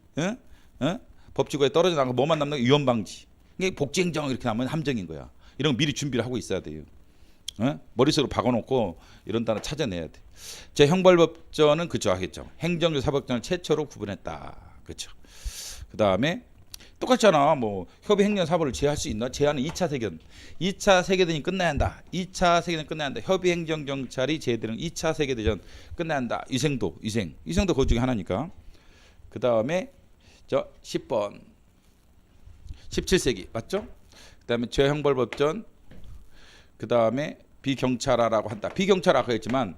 법치구에 떨어져 나가고 뭐만 남는 거 위헌 방지. 이게 복지행정 이렇게 나면 함정인 거야. 이런 거 미리 준비를 하고 있어야 돼요. 머릿속으로 박아놓고 이런 단어 찾아내야 돼. 제 형벌법전은 그죠 하겠죠. 행정조 사법전을 최초로 구분했다. 그렇죠. 그 다음에 똑같잖아. 뭐 협의 행정 사법을 제할 수 있나? 제하는 2차 세계든. 2차 세계대전이 끝나야 한다. 2차 세계대전 끝나야 한다. 협의 행정 경찰이 제대로 2차 세계대전 끝나야 한다. 위생도 그 중에 하나니까. 그 다음에 저 10번 17세기 맞죠? 그 다음에 죄형벌법전. 그 다음에 비경찰화라고 한다. 비경찰화가 했지만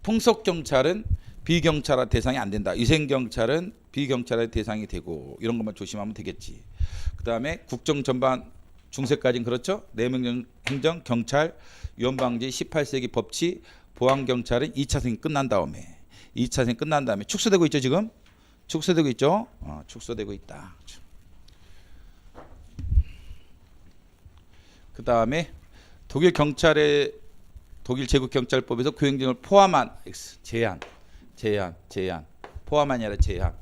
풍속경찰은 비경찰화 대상이 안 된다. 위생경찰은 비경찰화 대상이 되고 이런 것만 조심하면 되겠지. 그 다음에 국정 전반 중세까지는 그렇죠. 내명 행정 경찰 위헌방지 18세기 법치 보안경찰은 2차생이 끝난 다음에 축소되고 있죠. 지금 축소되고 있죠. 축소되고 있다. 그 다음에 독일 제국 경찰법에서 교행증을 포함한 제한 포함 아니라 제한.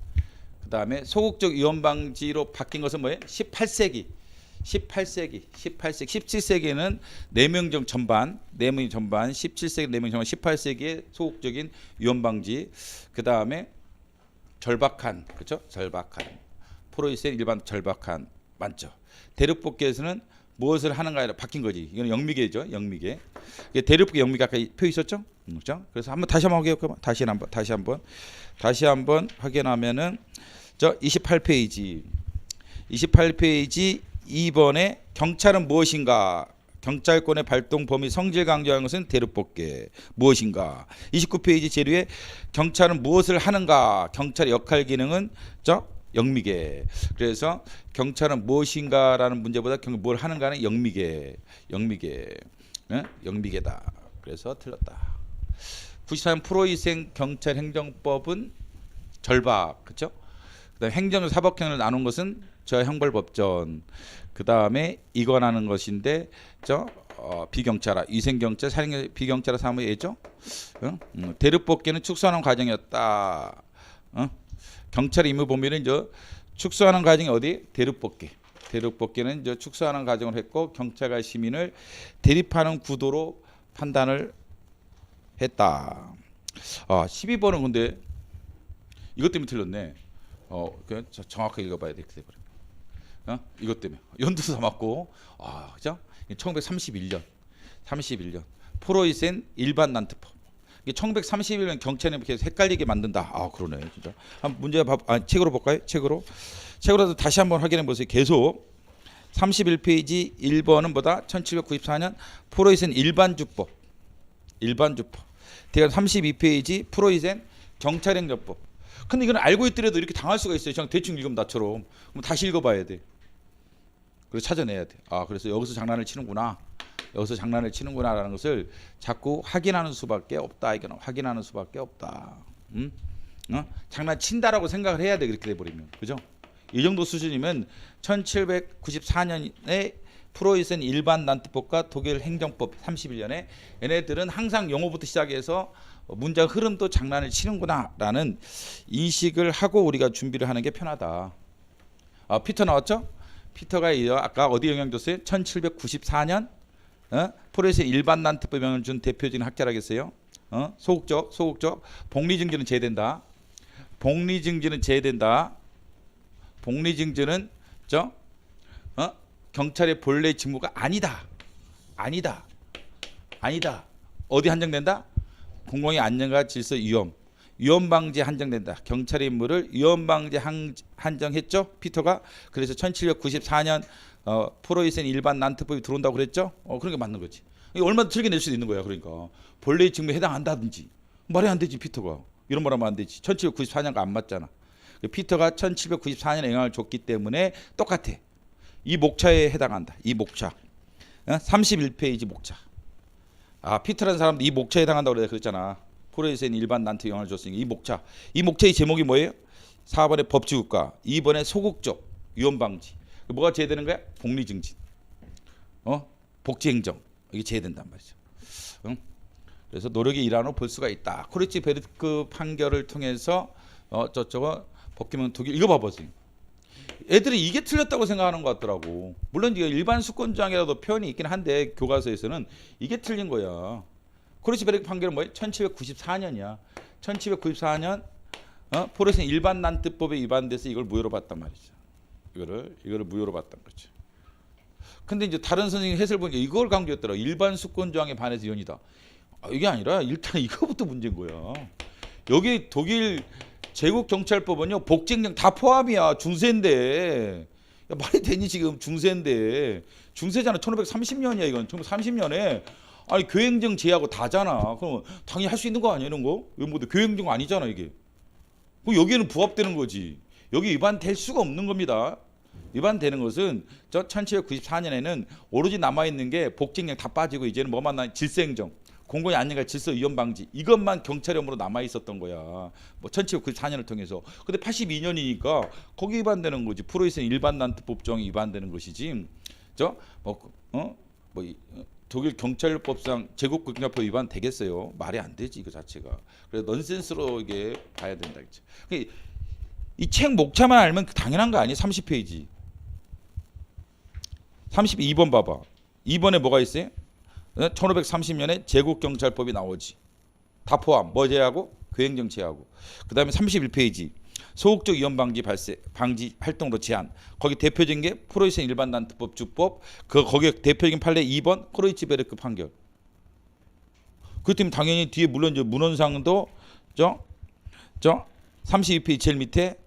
그 다음에 소극적 위헌 방지로 바뀐 것은 뭐예요? 17세기에는 내명정 전반 17세기 내명 전반 18세기의 소극적인 위헌 방지. 그 다음에 절박한 그렇죠? 절박한 프로이센 일반 절박한 맞죠? 대륙법계에서는 무엇을 하는가에 따라 바뀐 거지. 이거는 영미계죠. 영미계. 대륙법계 영미계 아까 표 있었죠? 그렇죠? 그래서 다시 한번 확인하면은 저 28페이지 2번에 경찰은 무엇인가? 경찰권의 발동 범위 성질 강조하는 것은 대륙법계 무엇인가? 29페이지 제류에 경찰은 무엇을 하는가? 경찰의 역할 기능은 영미계. 그래서 경찰은 무엇인가라는 문제보다 뭘 하는가는 영미계다. 그래서 틀렸다. 94년 프로이센 경찰 행정법은 절박, 그렇죠? 그다음 행정과 사법형을 나눈 것은 저 형벌법전. 그 다음에 이관하는 것인데 비경찰화, 위생경찰, 살인 비경찰화 사무의 예죠. 대륙법계는 축소하는 과정이었다. 경찰의 임무 범위는 축소하는 과정이 어디? 대륙법계는 축소하는 과정을 했고 경찰과 시민을 대립하는 구도로 판단을 했다. 12번은 근데 이것 때문에 틀렸네. 정확하게 읽어봐야 돼. 이것 때문에 연두도 다 맞고. 그죠? 1931년 프로이센 일반 난트법. 1931년 경찰에 계속 헷갈리게 만든다. 그러네 진짜. 한번 문제 책으로 볼까요? 책으로도 다시 한번 확인해 보세요. 계속 31페이지 1번은 뭐다? 1794년 프로이센 일반주법. 대략 32페이지 프로이센 경찰행정법. 근데 이건 알고 있더라도 이렇게 당할 수가 있어요. 그냥 대충 읽으면 나처럼. 그럼 다시 읽어봐야 돼. 그래서 찾아내야 돼. 그래서 여기서 장난을 치는구나라는 것을 자꾸 확인하는 수밖에 없다. 이거는 확인하는 수밖에 없다. 장난친다라고 생각을 해야 돼. 그렇게 돼버리면. 그죠? 이 정도 수준이면 1794년에 프로이센 일반 난트법과 독일 행정법 31년에 얘네들은 항상 용어부터 시작해서 문장 흐름도 장난을 치는구나라는 인식을 하고 우리가 준비를 하는 게 편하다. 피터 나왔죠? 피터가 아까 어디 영향 줬어요? 1794년 프로이센 일반 난트법 영향을 준 대표적인 학자라겠어요. 소극적 복리증진은 제외된다. 복리증진은 경찰의 본래 직무가 아니다. 어디 한정된다? 공공의 안녕과 질서 위험. 위험 방지에 한정된다. 경찰의 임무를 위험 방지에 한정했죠. 피터가. 그래서 1794년 프로이센 일반 난트법이 들어온다고 그랬죠. 그런 게 맞는 거지. 얼마나 틀게 낼 수도 있는 거야. 그러니까 본래의 직무에 해당한다든지 말이 안 되지. 피터가 이런 말 하면 안 되지. 1794년과 안 맞잖아. 피터가 1794년에 영향을 줬기 때문에 똑같아. 이 목차에 해당한다. 이 목차. 31페이지 목차. 피터라는 사람도 이 목차에 해당한다고 내가 그랬잖아. 프로이센 일반 난트 영향을 줬으니까 이 목차. 이 목차의 제목이 뭐예요? 4번에 법치국가, 2번에 소극적 위험 방지. 뭐가 제외되는 거야? 복리 증진. 복지 행정. 이게 제외된단 말이죠. 그래서 노력의 일환으로 볼 수가 있다. 코리치 베르크 판결을 통해서 저쪽은 법규명 독일 이거 봐보세요. 애들이 이게 틀렸다고 생각하는 것 같더라고. 물론 이게 일반 수권장이라도 표현이 있긴 한데 교과서에서는 이게 틀린 거야. 코리치 베르크 판결은 뭐예요? 1794년이야. 1794년 포레센 일반 난트법에 위반돼서 이걸 무효로 봤단 말이죠. 이거를 무효로 봤단 거죠. 근데 이제 다른 선생님 해설 보니까 이걸 강조했더라. 일반 수권 조항에 반해서 연이다. 이게 아니라 일단 이거부터 문제인 거야. 여기 독일 제국 경찰법은요 복지행정 다 포함이야. 중세인데 말이 되니 지금 중세인데 중세잖아. 1530년이야 이건. 1930년에 아니 교행정 제하고 다잖아. 그럼 당연히 할 수 있는 거 아니야 이런 거? 왜 뭐 교행정 아니잖아 이게. 그럼 여기에는 부합되는 거지. 여기 위반될 수가 없는 겁니다. 위반되는 것은 저 1794년에는 오로지 남아있는 게 복지행정 다 빠지고 이제는 뭐만 나 질서행정, 공공의 안녕과 질서 위험 방지 이것만 경찰형으로 남아 있었던 거야. 뭐 1794년을 통해서. 근데 82년이니까 거기 위반되는 거지. 프로이센 일반 난트법 조항이 위반되는 것이지. 독일 경찰법상 제국 국가법 위반 되겠어요? 말이 안 되지 이거 자체가. 그래서 넌센스로 이게 봐야 된다. 이 책 목차만 알면 당연한 거 아니에요? 30페이지. 32번 봐봐. 2번에 뭐가 있어요? 1530년에 제국경찰법이 나오지. 다 포함. 뭐 제하고? 교행정 제하고. 그 다음에 31페이지. 소극적 위험 방지 활동으로 제한. 거기 대표적인 게 프로이센 일반 난트법 주법. 거기에 대표적인 판례 2번 크로이치 베르크 판결. 그 때문에 당연히 뒤에 물론 이제 문헌상도 32페이지 제일 밑에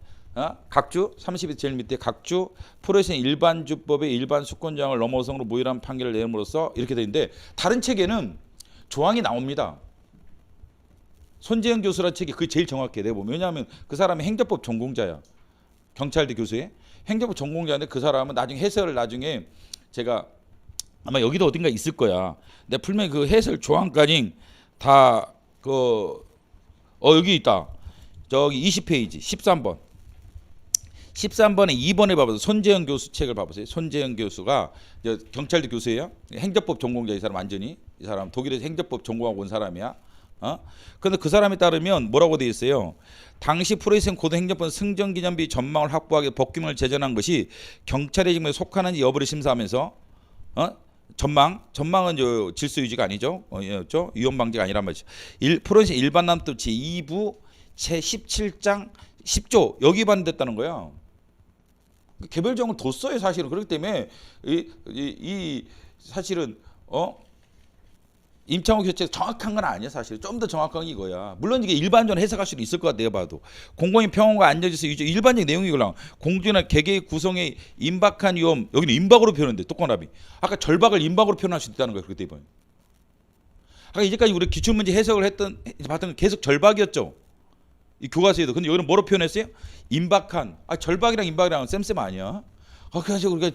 각주 32페이지 제일 밑에 각주 프로이센 일반주법의 일반 수권장을 넘어성으로 무효란 판결을 내음으로써 이렇게 돼 있는데 다른 책에는 조항이 나옵니다. 손재영 교수라는 책이 그게 제일 정확해 내가 보면. 왜냐하면 그 사람이 행정법 전공자야. 경찰대 교수에 행정법 전공자인데 그 사람은 나중에 해설을 나중에 제가 아마 여기도 어딘가 있을 거야. 내가 분명히 그 해설 조항까지 다 여기 있다. 저기 20페이지 13번 13번에 2번에 봐보세요. 손재영 교수 책을 봐보세요. 손재영 교수가 경찰대 교수예요. 행정법 전공자 이 사람 완전히. 이 사람 독일에서 행정법 전공하고 온 사람이야. 그런데 그 사람에 따르면 뭐라고 돼 있어요. 당시 프로이센 고등행정법 승전기념비 전망을 확보하기 법규명을 제정한 것이 경찰의 직무에 속하는지 여부를 심사하면서 전망은 질서 유지가 아니죠. 위험 방지가 아니란 말이죠. 프로이센 일반 난트법 제2부 제 17장 10조 여기 반대했다는 거야. 개별 조항을 뒀어요 사실은. 그렇기 때문에 이 사실은 임창호 교체가 정확한 건 아니야 사실. 좀 더 정확한 게 이거야. 물론 이게 일반적으로 해석할 수도 있을 것 같아 내가 봐도. 공공의 평온과 안전질서 유지 일반적인 내용이 이거랑 공주나 개개의 구성에 임박한 위험 여기는 임박으로 표현한대. 똑같나비. 아까 절박을 임박으로 표현할 수 있다는 거야. 그렇기 때문에. 아까 이제까지 우리 기출문제 해석을 봤던 건 계속 절박이었죠. 이 교과서에도. 근데 여기는 뭐로 표현했어요? 임박한. 절박이랑 임박이랑 쌤 아니야. 그래서 우리가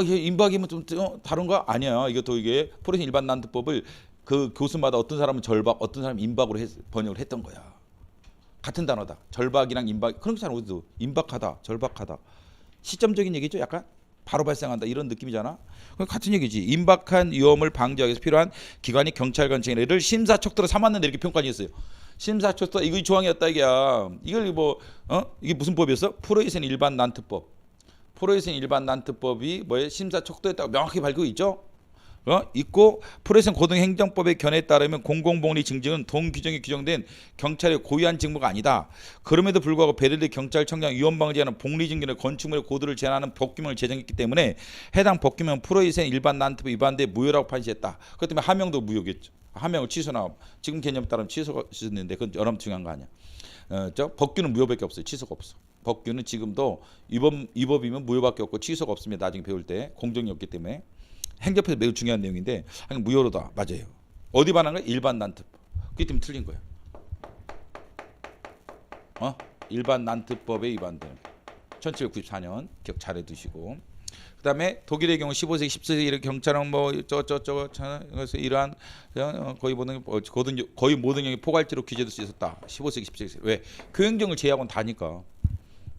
임박이면 좀 다른가? 아니야. 이것도 이게 프로이센 일반 난트법을 그 교수마다 어떤 사람은 절박, 어떤 사람은 임박으로 번역을 했던 거야. 같은 단어다. 절박이랑 임박. 그런 거잖아. 우리도 임박하다, 절박하다. 시점적인 얘기죠. 약간 바로 발생한다 이런 느낌이잖아. 같은 얘기지. 임박한 위험을 방지하기 위해서 필요한 기관이 경찰관청이를 심사척도로 삼았는데 이렇게 평가가 있어요. 심사척도 이거 조항이었다 이게야. 이걸 이게 무슨 법이었어? 프로이센 일반 난트법. 프로이센 일반 난트법이 뭐에 심사척도했다고 명확히 밝히고 있죠. 있고 프로이센 고등행정법의 견해에 따르면 공공복리 증진은 동규정에 규정된 경찰의 고유한 직무가 아니다. 그럼에도 불구하고 베를린 경찰청장 위험방지하는 복리증진의 건축물의 고도를 제한하는 법규명을 제정했기 때문에 해당 법규명 프로이센 일반 난트법 위반대 무효라고 판시했다. 그렇기 때문에 하명도 무효겠죠. 한 명을 취소나 지금 개념 따르면 취소가 있는데 그건 여러분 중요한 거 아니야. 저 법규는 무효밖에 없어요. 취소가 없어. 법규는 지금도 위법이면 무효밖에 없고 취소가 없습니다. 나중에 배울 때 공정이 없기 때문에 행정법에서 매우 중요한 내용인데 무효로다. 맞아요. 어디 반한 거야? 일반 난특법. 그게 때문에 틀린 거야. 일반 난특법에 위반되는 1794년 기억 잘해 두시고 그다음에 독일의 경우 15세기 14세기 이렇게 경찰은 뭐 저저저 그래서 이러한 거의 모든 형이 포괄죄로 규제될 수 있었다. 15세기 17세기 왜 교행정을 제외하고는 다니까.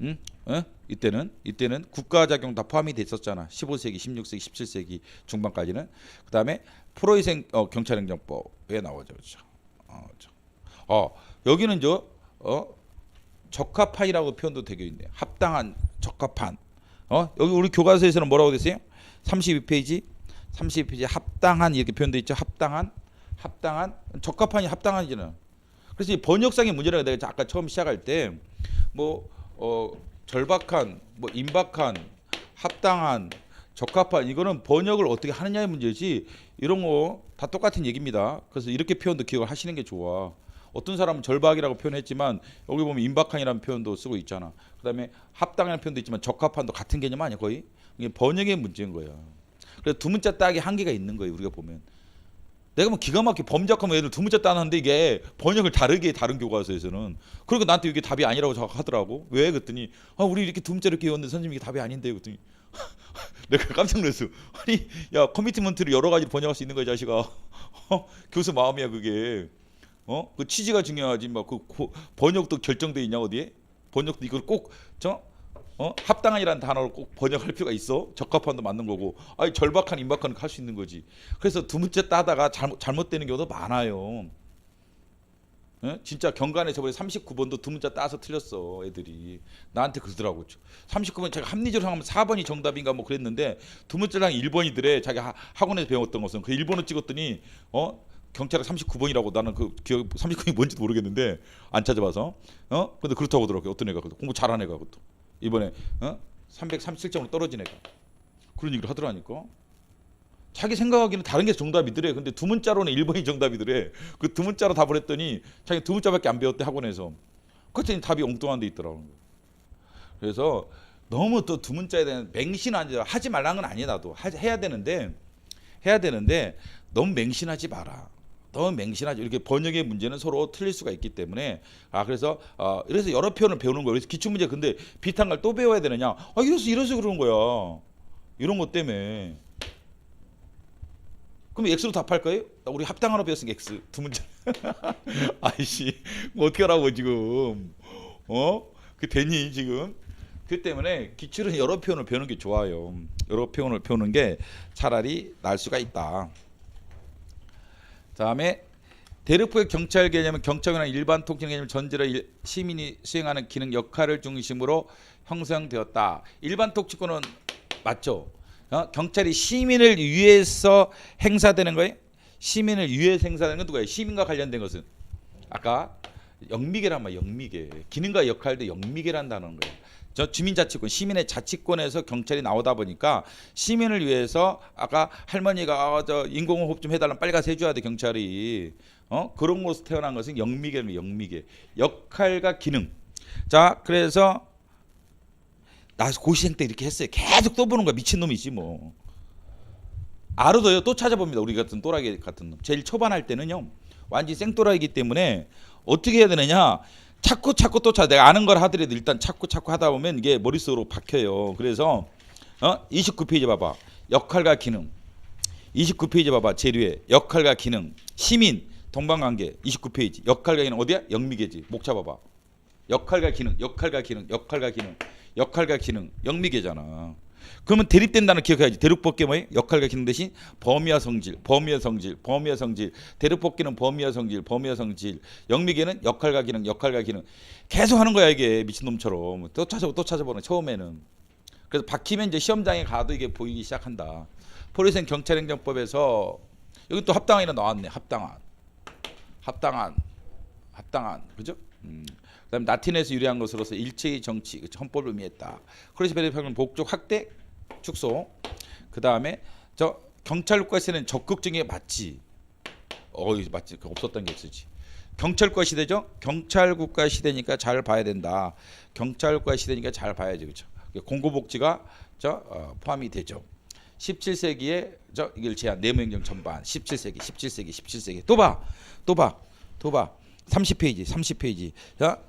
응? 이때는 국가작용 다 포함이 됐었잖아. 15세기, 16세기, 17세기 중반까지는. 그다음에 프로이센 경찰행정법에 나오죠. 그렇죠. 여기는 적합한이라고 표현도 되게 있네. 합당한, 적합한. 여기 우리 교과서에서는 뭐라고 됐어요? 32페이지 합당한 이렇게 표현돼 있죠. 합당한, 적합한이 합당한이잖아. 그래서 이 번역상의 문제라고 내가 아까 처음 시작할 때 뭐 절박한, 뭐 임박한, 합당한, 적합한 이거는 번역을 어떻게 하느냐의 문제지 이런 거 다 똑같은 얘기입니다. 그래서 이렇게 표현도 기억을 하시는 게 좋아. 어떤 사람은 절박이라고 표현했지만 여기 보면 임박한이라는 표현도 쓰고 있잖아. 그다음에 합당이라는 표현도 있지만 적합한도 같은 개념 아니야 거의? 이게 번역의 문제인 거야. 그래서 두 문자 따기 한계가 있는 거예요. 우리가 보면 내가 뭐 기가 막히게 범접하면 애들 두 문자 따는데 이게 번역을 다르게 해, 다른 교과서에서는. 그리고 나한테 이게 답이 아니라고 하더라고. 왜? 그랬더니 우리 이렇게 두 문자 이렇게 외웠는데 선생님이 이게 답이 아닌데 그랬더니 내가 깜짝 놀랐어. 아니 야 커미트먼트를 여러 가지로 번역할 수 있는 거야 자식아. 교수 마음이야 그게. 그 취지가 중요하지 그 번역도 결정돼 있냐 어디에? 번역도 이걸 꼭 합당한이라는 단어를 꼭 번역할 필요가 있어? 적합한도 맞는 거고. 아니 절박한, 임박한 할 수 있는 거지. 그래서 두 문제 따다가 잘못되는 경우도 많아요. 진짜 경간에 저번에 39번도 두 문자 따서 틀렸어 애들이. 나한테 그러더라고. 39번 제가 합리적으로 생각하면 4번이 정답인가 뭐 그랬는데 두 문자랑 1번이더래. 자기 학원에서 배웠던 것은 그 1번을 찍었더니 경찰에 39번이라고. 나는 그 기억 39번이 뭔지도 모르겠는데 안 찾아봐서 근데 그렇다고 하더라고요. 어떤 애가 공부 잘하는 애가 그것도 이번에 337점으로 떨어진 애가 그런 얘기를 하더라니까. 자기 생각하기는 다른 게 정답이더래. 근데 두 문자로는 1번이 정답이더래. 그 두 문자로 답을 했더니 자기 두 문자밖에 안 배웠대 학원에서. 그랬더니 답이 엉뚱한 데 있더라고요. 그래서 너무 또 두 문자에 대한 맹신하지 하지 말라는 건 아니야. 나도 해야 되는데 너무 맹신하지 마라. 너무 맹신하지. 이렇게 번역의 문제는 서로 틀릴 수가 있기 때문에 그래서 여러 표현을 배우는 거예요. 그래서 기출문제 근데 비슷한 걸 또 배워야 되느냐? 이래서 그러는 거야. 이런 것 때문에. 그럼 X로 답할 거예요? 우리 합당한어 배웠으니까 X 두 문제. 아이씨 뭐 어떻게 하라고 지금. 그 되니 지금. 그 때문에 기출은 여러 표현을 배우는 게 좋아요. 여러 표현을 배우는 게 차라리 나을 수가 있다. 다음에 대륙포의 경찰 개념은 경찰이나 일반 통칭 개념 전제로 시민이 수행하는 기능 역할을 중심으로 형성되었다. 일반 통치권은 맞죠? 경찰이 시민을 위해서 행사되는 거예요. 시민을 위해서 행사되는 건 누가요? 시민과 관련된 것은 아까 영미계란 말이야. 영미계. 기능과 역할도 영미계란다는 거예요. 저 주민자치권, 시민의 자치권에서 경찰이 나오다 보니까 시민을 위해서 아까 할머니가 저 인공호흡 좀 해달라면 빨리 가서 해줘야 돼 경찰이. 그런 곳에서 태어난 것은 영미계는 영미계. 역할과 기능. 자 그래서 나 고시생 때 이렇게 했어요. 계속 써보는 거야. 미친놈이지 뭐. 아르도요 또 찾아봅니다. 우리 같은 또라이 같은 놈. 제일 초반 할 때는요 완전히 생또라이기 때문에 어떻게 해야 되느냐. 자꾸 또 찾아. 내가 아는 걸 하더라도 일단 자꾸 하다 보면 이게 머릿속으로 박혀요. 그래서 29페이지 봐봐. 역할과 기능. 29페이지 봐봐. 제류에 역할과 기능. 시민 동반관계 29페이지. 역할과 기능 어디야? 영미계지. 목 잡아봐. 역할과 기능. 영미계잖아. 그러면 대립된다는 기억해야지. 대륙법계 뭐예요? 역할과 기능 대신 범위와 성질. 대륙법계는 범위와 성질. 영미계는 역할과 기능. 계속 하는 거야 이게 미친놈처럼. 또 찾아보는 처음에는. 그래서 박히면 이제 시험장에 가도 이게 보이기 시작한다. 포리센 경찰행정법에서 여기 또 합당한이라 나왔네. 합당한. 그죠? 그다음 라틴에서 유래한 것으로서 일체의 정치, 헌법을 의미했다. 크로시 베르평은 목적 확대, 축소. 그다음에 저 경찰국가에서는 적극적인 게 맞지. 맞지. 없었던 게 있었지. 경찰과 시대죠. 경찰국가 시대니까 잘 봐야 된다. 경찰국가 시대니까 잘 봐야지, 그렇죠. 공고복지가 포함이 되죠. 17세기에 이걸 제한 내무행정 전반 17세기 또 봐. 30페이지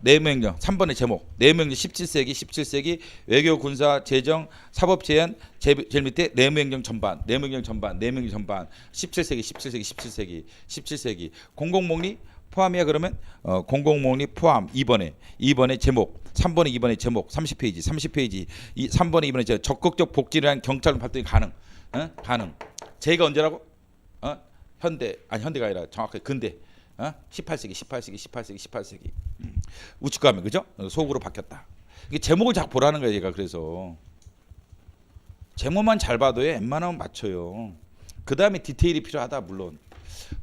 내무행정 3번의 제목 내무행정 17세기 외교 군사 재정 사법 제한 제일 밑에 내무행정 전반 17세기 공공복리 포함이야. 그러면 공공복리 포함 2번의 제목 3번의 2번의 제목 30페이지 이 3번의 2번의 제목 적극적 복지를 한 경찰 발동이 가능. 제가 언제라고? 현대가 아니라 정확하게 근대. 18세기. 우측 가면 그죠? 속으로 바뀌었다. 이게 제목을 자꾸 보라는 거예요, 얘가. 그래서 제목만 잘 봐도 웬만하면 맞춰요. 그 다음에 디테일이 필요하다. 물론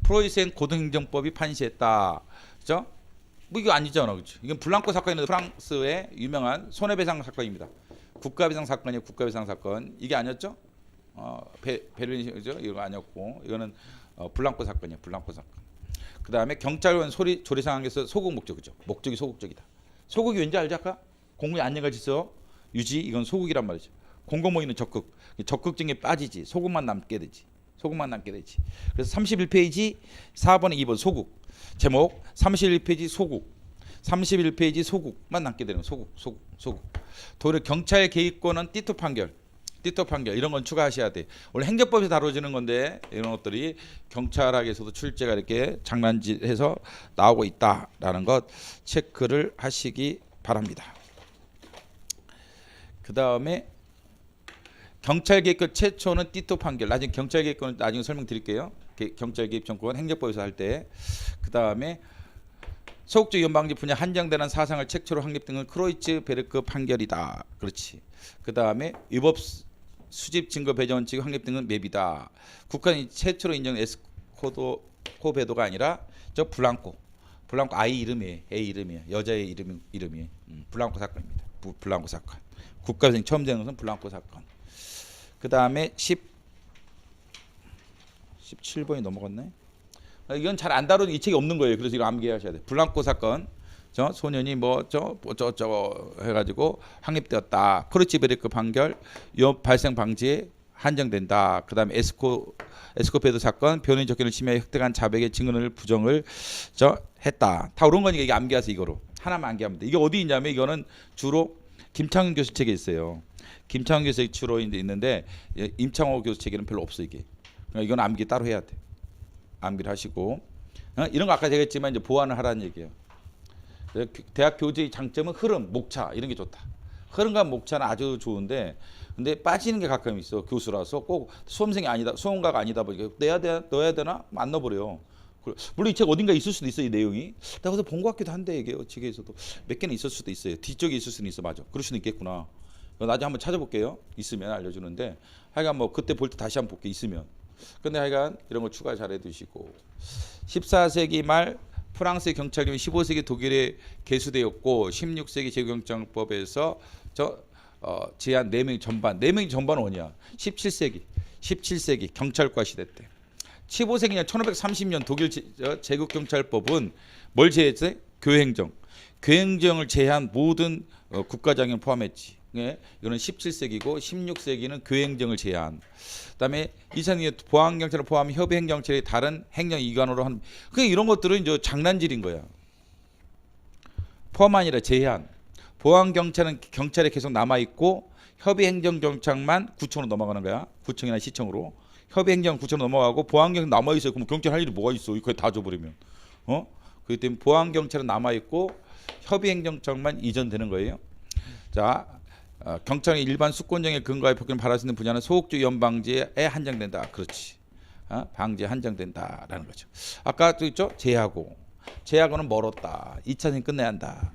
프로이센 고등행정법이 판시했다. 그죠? 뭐 이거 아니잖아, 그렇죠? 이건 블랑코 사건인데 프랑스의 유명한 손해배상 사건입니다. 국가배상 사건이에요. 국가배상 사건. 이게 아니었죠? 베를린이죠? 이거 아니었고 이거는 블랑코 사건이에요. 블랑코 사건. 그 다음에 경찰관 조례 상황에서 소극 목적이죠. 목적이 소극적이다. 소극이 왠지 알지 아까? 공무의 안녕과 질서 유지 이건 소극이란 말이죠. 공공모임은 적극적인 게 빠지지. 소극만 남게 되지. 그래서 31페이지 4번에 2번 소극 제목 31페이지 소극만 남게 되는 소극. 도리어 경찰 개입권은 띠토 판결 이런 건 추가하셔야 돼. 원래 행정법에서 다뤄지는 건데 이런 것들이 경찰학에서도 출제가 이렇게 장난질해서 나오고 있다라는 것 체크를 하시기 바랍니다. 그 다음에 경찰 개입권 최초는 띠토 판결. 나중에 경찰 개입권은 나중에 설명드릴게요. 경찰 개입 정권 행정법에서 할 때. 그 다음에 소극적 위험 방지 분야 한정되는 사상을 최초로 확립 등은 크로이츠베르크 판결이다. 그렇지. 그 다음에 위법 수집 증거 배제 원칙 확립 등은 맵이다. 국가는 최초로 인정 에스코베도가 아니라 블랑코 아이 이름이에요. 애 이름이에요. 여자의 이름이에요. 블랑코 사건입니다. 블랑코 사건. 국가배상 처음 되는 것은 블랑코 사건. 그 다음에 17번이 넘어갔네. 이건 잘 안 다루는 이 책이 없는 거예요. 그래서 이거 암기하셔야 돼요. 블랑코 사건. 소년이 저거 해가지고 확립되었다. 크루치베르크 판결 위험 발생 방지에 한정된다. 그 다음에 에스코베도 사건 변호인 접견을 침해해 획득한 자백의 증언을 부정을 했다. 다 그런 거니까 이게 암기하세요. 이거로 하나만 암기하면 돼. 이게 어디 있냐면 이거는 주로 김창훈 교수 책에 있어요. 김창훈 교수 책 주로 있는데 임창호 교수 책에는 별로 없어 이게. 그러니까 이건 암기 따로 해야 돼. 암기를 하시고 이런 거 아까 제가 했지만 이제 보완을 하라는 얘기예요. 대학 교재의 장점은 흐름, 목차 이런 게 좋다. 흐름과 목차는 아주 좋은데 근데 빠지는 게 가끔 있어. 교수라서 꼭 수험생이 아니다, 수험가가 아니다 보니까 넣어야 되나? 안 넣어버려. 물론 이 책 어딘가 있을 수도 있어요. 이 내용이. 내가 어디서 본 것 같기도 한데 이게 책에서도 몇 개는 있을 수도 있어요. 뒤쪽에 있을 수는 있어. 맞아. 그럴 수는 있겠구나. 나중에 한번 찾아볼게요. 있으면 알려주는데 하여간 뭐 그때 볼 때 다시 한번 볼게 있으면. 근데 하여간 이런 거 추가 잘해 두시고 14세기 말 프랑스의 경찰림이 15세기 독일에 개수되었고 16세기 제국경찰법에서 제한 4명 전반. 4명이 전반은 뭐냐? 17세기 경찰과 시대 때. 15세기냐 1530년 독일 제국경찰법은 뭘 제했어요? 교행정을 제한 모든 국가장애를 포함했지. 이거는 17세기고 16세기는 교행정을 제한. 그다음에 2002년 보안경찰을 포함한 협의행정처의 다른 행정이관으로 한. 그냥 이런 것들은 이제 장난질인 거야. 포함 아니라 제한. 보안경찰은 경찰에 계속 남아 있고 협의행정경찰만 구청으로 넘어가는 거야. 구청이나 시청으로. 협의행정 구청으로 넘어가고 보안경찰 남아 있어요. 그럼 경찰 할 일이 뭐가 있어? 이거 다 줘버리면. 그렇기 때문에 보안경찰은 남아 있고 협의행정청만 이전되는 거예요. 자. 경찰의 일반 수권정의 근거에 법규를 발할 수 있는 분야는 소극적 위험 방지에 한정된다. 그렇지. 방지에 한정된다라는 거죠. 아까 또 있죠? 제하고는 멀었다. 2차는 끝내야 한다.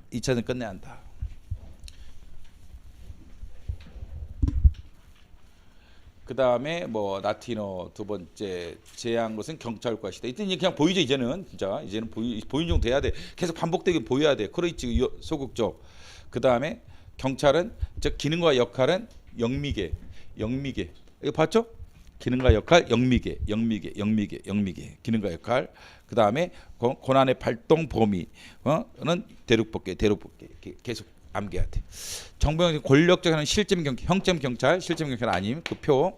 그 다음에 뭐 나티노 두 번째 제한 것은 경찰과 시대. 이때 그냥 보이죠. 이제는 보인 정도 돼야 돼. 계속 반복되게 보여야 돼. 크로이츠 소극적. 그 다음에 경찰은 즉 기능과 역할은 영미계. 이거 봤죠? 기능과 역할 영미계 기능과 역할. 그 다음에 권한의 발동 범위는 대륙법계 이렇게 계속 암기해야 돼. 정부의 권력적 실점 형점 경찰 실점 경찰 아님 그 표.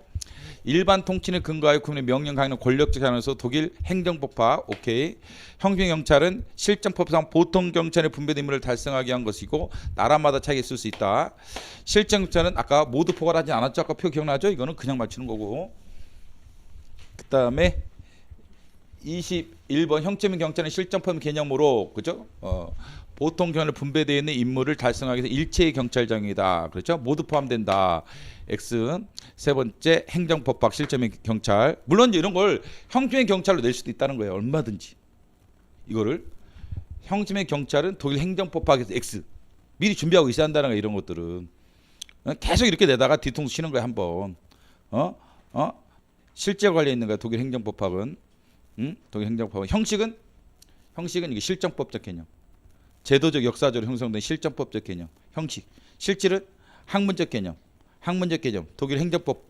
일반 통치는 근거하여 국민의 명령 강령 권력적 하면서 독일 행정법화 오케이. 형평 경찰은 실정법상 보통 경찰의 분배된 임무를 달성하기 위한 것이고 나라마다 차이가 있을 수 있다. 실정 경찰은 아까 모두 포괄하지 않았죠. 아까 표 기억나죠? 이거는 그냥 맞추는 거고. 그 다음에 21번 형점인 경찰은 실정법 개념으로 그죠? 보통 경찰에 분배되어 있는 임무를 달성하기 위해서 일체의 경찰장이다. 그렇죠? 모두 포함된다. X. 세 번째 행정법학 실점의 경찰. 물론 이런 걸 형점의 경찰로 낼 수도 있다는 거예요. 얼마든지. 이거를 형점의 경찰은 독일 행정법학에서 X. 미리 준비하고 있어야 한다는 거예요. 이런 것들은. 계속 이렇게 내다가 뒤통수 치는 거예요. 한번. 실제 관련 있는 거야. 독일 행정법학은. 독일 행정법학. 형식은 이게 실정법적 개념. 제도적 역사적으로 형성된 실정법적 개념. 형식. 실질은 학문적 개념. 독일 행정법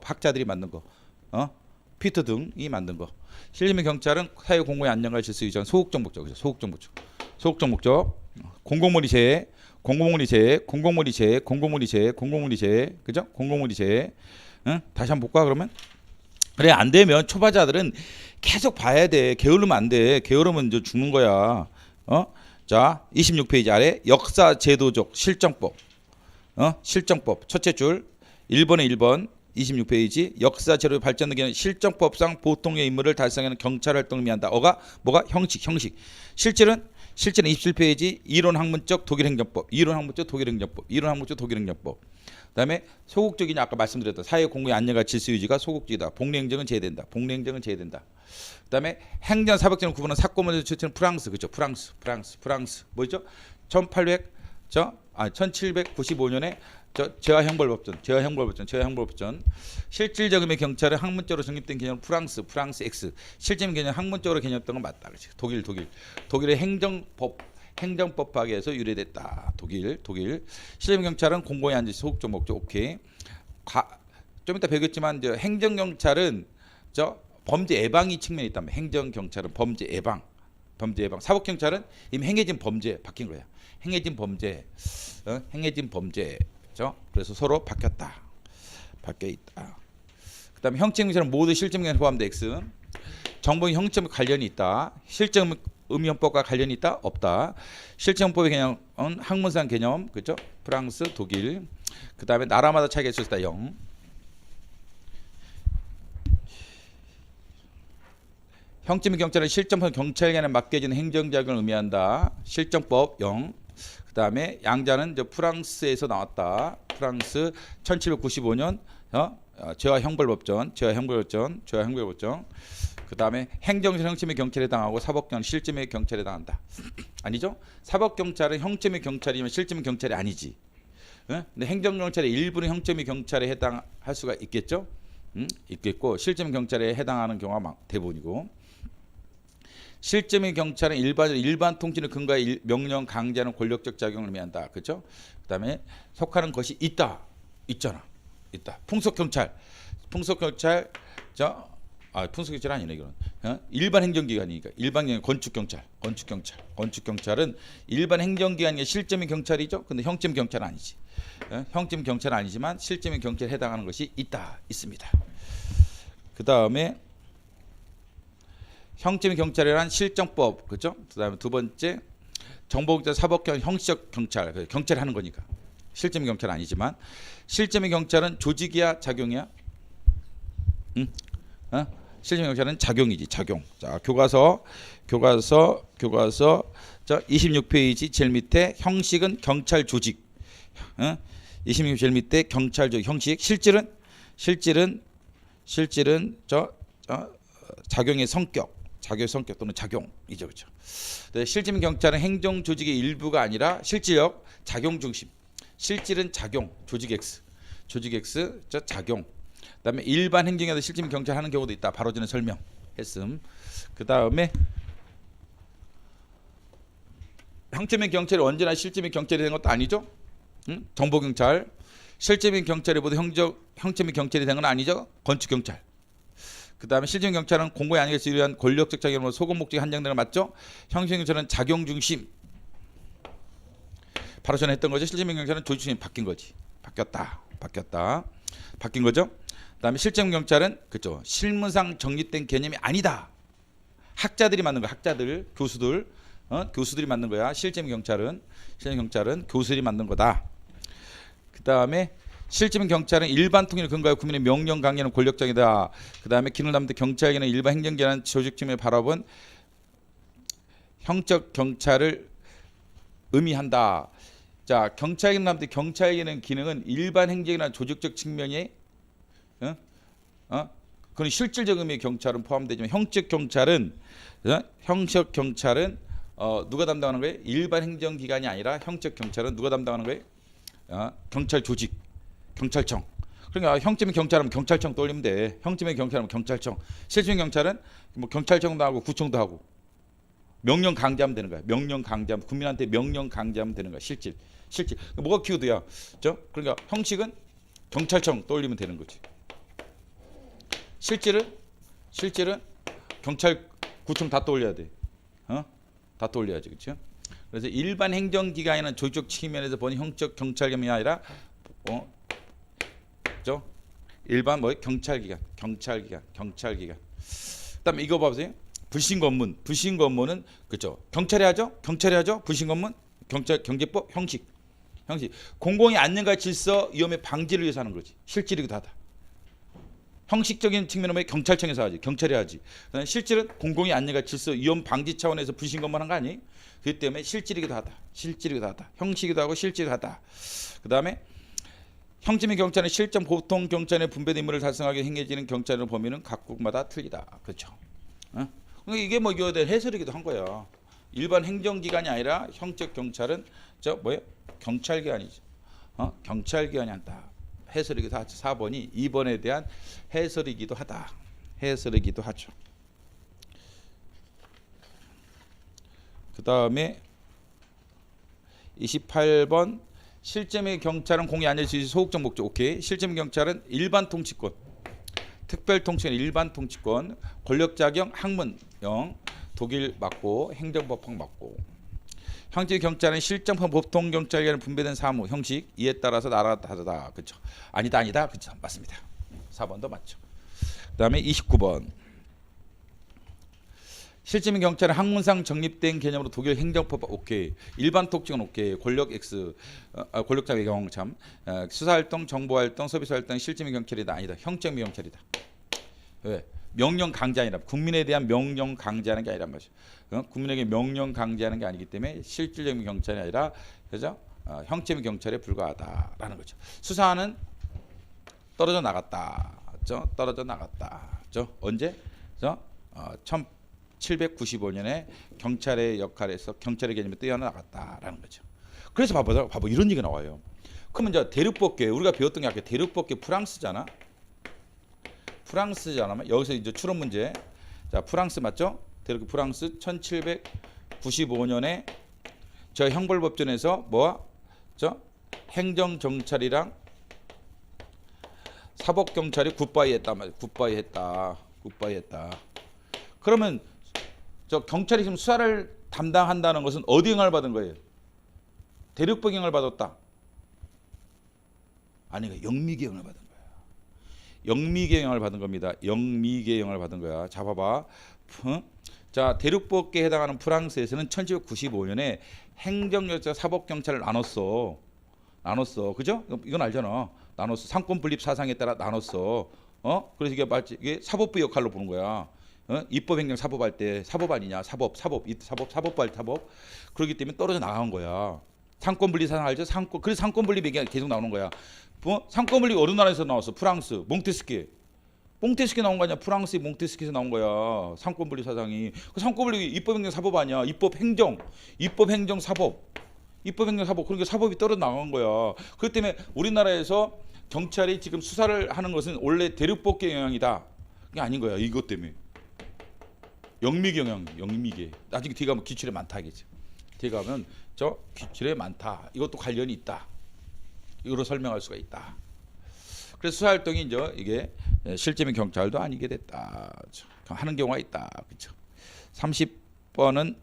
학자들이 만든 거. 피터 등이 만든 거. 실림의 경찰은 사회 공공의 안녕과 질서 유지하는 소극적 목적. 그죠? 소극적 목적. 공공물이 제해. 그죠? 공공물이 제해. 다시 한번 볼까 그러면? 그래 안 되면 초보자들은 계속 봐야 돼. 게으르면 안 돼. 게으르면 이제 죽는 거야. 자, 26페이지 아래 역사 제도적 실정법. 실정법 첫째 줄 1번에 1번 26페이지 역사 제도의 발전의 기능 실정법상 보통의 임무를 달성하는 경찰 활동을 의미한다. 뭐가 형식. 실질은 27페이지 이론 학문적 독일 행정법. 그다음에 소극적이냐 아까 말씀드렸던 사회 공공의 안녕과 질서 유지가 소극적이다. 복리행정은 제외된다. 그다음에 행정 사법제는 구분은 사건문제 출처는 프랑스. 그죠? 프랑스. 뭐죠? 1795년에 제와 형벌법전. 실질적임의 경찰은 학문적으로 정립된 개념 프랑스 X. 실질적인 개념 학문적으로 개념했던 건 맞다. 그렇지? 독일의 행정법학에서 유래됐다. 독일. 실질 경찰은 공공의 안전 소극적 목적. 오케이. 좀 이따 배우겠지만 이제 행정 경찰은 범죄 예방이 측면이 있다면 행정 경찰은 범죄 예방. 사법 경찰은 이미 행해진 범죄 바뀐 거야. 행해진 범죄. 그래서 서로 바뀌어 있다. 그다음에 형점 경찰은 모두 실점 경찰에 포함된 X. 정보의 형점 관련이 있다. 실점 의미헌법과 관련이 있다? 없다. 실정법의 개념은 학문상 개념, 그렇죠? 프랑스, 독일. 그 다음에 나라마다 차이가 있을 수 있다. 0. 형점의 경찰은 실정법 경찰관에 맡겨진 행정작용을 의미한다. 실정법 0. 그 다음에 양자는 프랑스에서 나왔다. 프랑스 1795년 제와 형벌법전. 그 다음에 행정실 형점의 경찰에 해당하고 사법경 실점의 경찰에 해당한다. 아니죠? 사법경찰은 형점의 경찰이면 실점의 경찰이 아니지. 근데 행정경찰의 일부는 형점의 경찰에 해당할 수가 있겠죠? 있겠고 실점의 경찰에 해당하는 경우가 대부분이고 실점의 경찰은 일반 통치는 근거의 명령 강제하는 권력적 작용을 의미한다. 그렇죠? 그다음에 속하는 것이 있다. 있다. 풍속경찰 풍속경찰 아니네 이거는. 일반 행정기관이니까 일반 건축경찰은 일반 행정기관이 실점의 경찰이죠. 근데 형점 경찰은 아니지. 형점 경찰은 아니지만 실점의 경찰에 해당하는 것이 있습니다. 그 다음에 형점의 경찰이란 실정법, 그렇죠? 그다음에 두 번째 정보경찰, 사법경, 형식적 경찰, 경찰이 하는 거니까 실점의 경찰은 아니지만 실점의 경찰은 조직이야, 작용이야? 실점의 경찰은 작용이지, 작용. 자, 교과서. 자, 26페이지 제일 밑에 형식은 경찰 조직. 26페이지 제일 밑에 경찰 조직 형식. 실질은 작용의 성격 또는 작용이죠, 그렇죠? 실질 경찰은 행정 조직의 일부가 아니라 실질적 작용 중심. 실질은 작용, 조직 X, 작용. 그다음에 일반 행정에도 실질 경찰 하는 경우도 있다. 바로 전에 설명했음. 그다음에 형점의 경찰이 언제나 실질의 경찰이 되는 것도 아니죠. 정보 경찰. 실질의 경찰이 모두 형체및 경찰이 된 건 아니죠. 건축 경찰. 그 다음에 실질 경찰은 공고의 안위를 위한 권력적 작용으로 소급 목적이 한정되는 거 맞죠? 형식 경찰은 작용 중심. 바로 전에 했던 거죠. 실질 경찰은 조직 중심 바뀐 거지. 바뀌었다. 바뀐 거죠. 그다음에 실질 경찰은 그죠. 실무상 정립된 개념이 아니다. 학자들이 만든 거야. 학자들, 교수들, 교수들이 만든 거야. 실질 경찰은 교수들이 만든 거다. 그 다음에 실질 경찰은 일반 통일을 근거하여 국민의 명령 강요는 권력적이다. 그 다음에 기능을 담는 경찰계는 일반 행정기관 조직 측면을 바라본 형적 경찰을 의미한다. 자, 경찰계는 담는 경찰계는 기능은 일반 행정이나 조직적 측면이 그건 실질적 의미의 경찰은 포함되지만 형적 경찰은 누가 담당하는 거예요? 일반 행정기관이 아니라 형적 경찰은 누가 담당하는 거예요? 경찰 조직, 경찰청. 그러니까 형점의 경찰하면 경찰청 떠올리면 돼. 형점의 경찰하면 경찰청. 실질 경찰은 뭐 경찰청도 하고 구청도 하고 명령 강제하면 되는 거야. 명령 강제하면 국민한테 명령 강제하면 되는 거야. 실질. 뭐가 키워드야? 그러니까 형식은 경찰청 떠올리면 되는 거지. 실질은 경찰 구청 다 떠올려야 돼. 다 떠올려야지, 그렇죠? 그래서 일반 행정기관이나 조직적 측면에서 보는 형적 경찰기관이 아니라 그죠? 일반 경찰기관. 그다음에 이거 봐보세요. 불신검문은 그죠? 경찰이 하죠. 불신검문 경제법 형식. 공공의 안녕과 질서 위험의 방지를 위해서 하는 거지. 실질이기도 하다. 형식적인 측면은 경찰청에서 하지. 경찰이 하지. 실질은 공공의 안녕과 질서 위험 방지 차원에서 불신검문한 거 아니? 그렇기 때문에 실질이기도 하다. 형식이기도 하고 실질이기도 하다. 그 다음에 형점의 경찰은 실전 보통 경찰의 분배된 임무를 달성하게 행해지는 경찰의 범위는 각국마다 틀리다. 그렇죠? 이게 이거에 대한 해설이기도 한 거야. 일반 행정기관이 아니라 형적 경찰은 경찰기관이죠. 경찰기관이 한다. 해설이기도 하죠. 4번이 2번에 대한 해설이기도 하다. 해설이기도 하죠. 그 다음에 28번 실제의 경찰은 공의 안전 지시 소극적 목적. 오케이. 실제의 경찰은 일반 통치권, 특별 통치권, 일반 통치권, 권력작용, 학문형, 독일 맞고 행정법학 맞고. 형제 경찰은 실정법 보통 경찰과는 분배된 사무 형식 이에 따라서 나라가 다르다. 그렇죠? 아니다. 그렇죠? 맞습니다. 4번도 맞죠. 그다음에 29번. 실제민 경찰은 학문상 정립된 개념으로 독일 행정법 오케이. 일반 통치권 오케이. 권력 X 권력자의 경우 참 수사활동, 정보활동, 서비스활동 실제민 경찰이다. 아니다. 형적민 경찰이다. 왜? 명령 강제 아니라 국민에 대한 명령 강제하는 게 아니란 말이죠. 국민에게 명령 강제하는 게 아니기 때문에 실질적인 경찰이 아니라 그죠? 형체의 경찰에 불과하다라는 거죠. 수사는 떨어져 나갔다. 언제? 1795년에 경찰의 역할에서 경찰의 개념이 뛰어나갔다라는 거죠. 그래서 봐봐 이런 얘기가 나와요. 그러면 이제 대륙법계 우리가 배웠던 게 아까 대륙법계 프랑스잖아. 여기서 이제 추론 문제. 자, 프랑스 맞죠? 대륙 프랑스 1795년에 저 형벌법전에서 행정경찰이랑 사법경찰이 굿바이 했다. 그러면 저 경찰이 지금 수사를 담당한다는 것은 어디 영향을 받은 거예요? 대륙법 영향을 받았다. 아니, 영미계 영향을 받은 거야. 영미계 영향을 받은 겁니다. 영미계 영향을 받은 거야. 자, 봐봐. 자, 대륙법계에 해당하는 프랑스에서는 1795년에 행정경찰, 사법경찰을 나눴어. 그죠? 이건 알잖아. 나눴어. 상권 분립 사상에 따라 나눴어. 그래서 이게 맞지? 이게 사법부 역할로 보는 거야. 입법, 행정, 사법할 때 사법 아니냐? 사법. 그렇기 때문에 떨어져 나간 거야. 상권 분립 사상 알죠? 그래서 상권 분립 얘기가 계속 나오는 거야. 상권 분립 어느 나라에서 나왔어? 프랑스. 몽테스키 나온 거 아니야? 프랑스의 몽테스키에서 나온 거야. 상권 분립 사상이. 그 상권 분립이 입법, 행정, 사법 아니야? 입법, 행정, 사법. 그러니까 사법이 떨어져 나간 거야. 그렇기 때문에 우리나라에서 경찰이 지금 수사를 하는 것은 원래 대륙법계 영향이다. 그게 아닌 거야. 이것 때문에. 영미계 영향, 영미계. 나중에 뒤에 가면 기출에 많다 하겠지. 뒤에 가면 기출에 많다. 이것도 관련이 있다. 이거로 설명할 수가 있다. 그래서 수사 활동이 이제 이게 실제민 경찰도 아니게 됐다. 하는 경우가 있다. 그렇죠. 30번은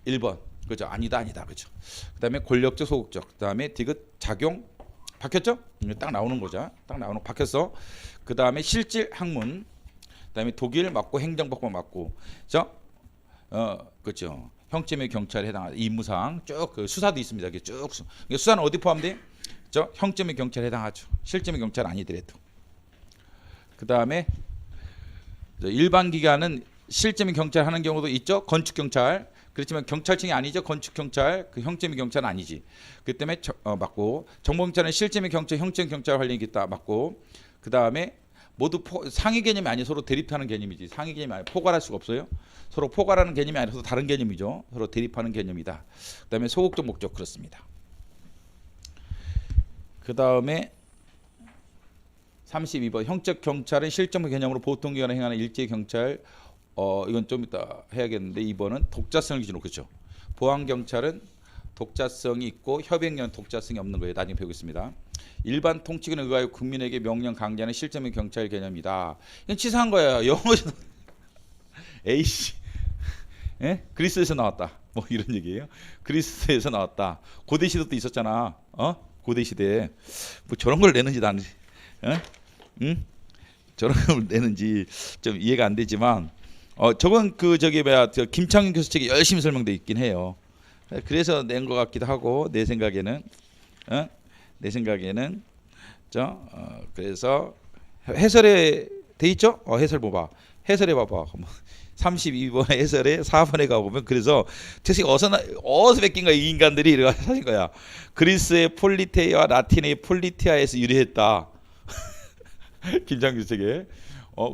1번. 그죠? 아니다. 그죠? 그다음에 권력적 소극적. 그다음에 디귿 작용 박혔죠? 딱 나오는 거죠. 딱 나오는 박혔어. 그다음에 실질 학문. 그다음에 독일 맞고 행정법관 맞고. 그렇죠. 형점의 경찰에 해당하는 임무상 쭉 그 수사도 있습니다. 이게 쭉 수사는 어디 포함돼? 형점의 경찰에 해당하죠. 실점의 경찰 아니더라도. 그다음에 일반 기관은 실점의 경찰 하는 경우도 있죠. 건축 경찰. 그렇지만 경찰청이 아니죠. 건축 경찰. 그 형점의 경찰은 아니지. 그 때문에 맞고 정보 경찰은 실점의 경찰, 형점 경찰 관련이 있다. 맞고. 그다음에 모두 상위 개념이 아니 서로 대립하는 개념이지. 상위 개념이 아니 포괄할 수가 없어요. 서로 포괄하는 개념이 아니라서 다른 개념이죠. 서로 대립하는 개념이다. 그다음에 소극적 목적 그렇습니다. 그다음에 32번 형적 경찰은 실정 개념으로 보통 기관에 행하는 일제 경찰. 이건 좀 이따 해야겠는데 2번은 독자성을 기준으로 그렇죠. 보안 경찰은 독자성이 있고 협의행위는 독자성이 없는 거예요. 나중에 배우겠습니다. 일반 통치권에 의하여 국민에게 명령 강제하는 실점의 경찰 개념이다. 이건 치사한 거예요. 영어에서 에이씨, 그리스에서 나왔다. 뭐 이런 얘기예요. 그리스에서 나왔다. 고대 시대도 있었잖아. 고대 시대에 뭐 저런 걸 내는지 나는, 저런 걸 내는지 좀 이해가 안 되지만, 저건 그 저기 뭐야 김창윤 교수 책에 열심히 설명돼 있긴 해요. 그래서 낸 것 같기도 하고 내 생각에는 그래서 해설에 돼 있죠? 해설 봐봐. 해설해 봐봐. 32번 해설에 4번에 가보면 그래서 대체 어디서 뺏긴 거야 이 인간들이 이렇게 하신 거야. 그리스의 폴리테이와 라틴의 폴리티아에서 유래했다. 김창규 책에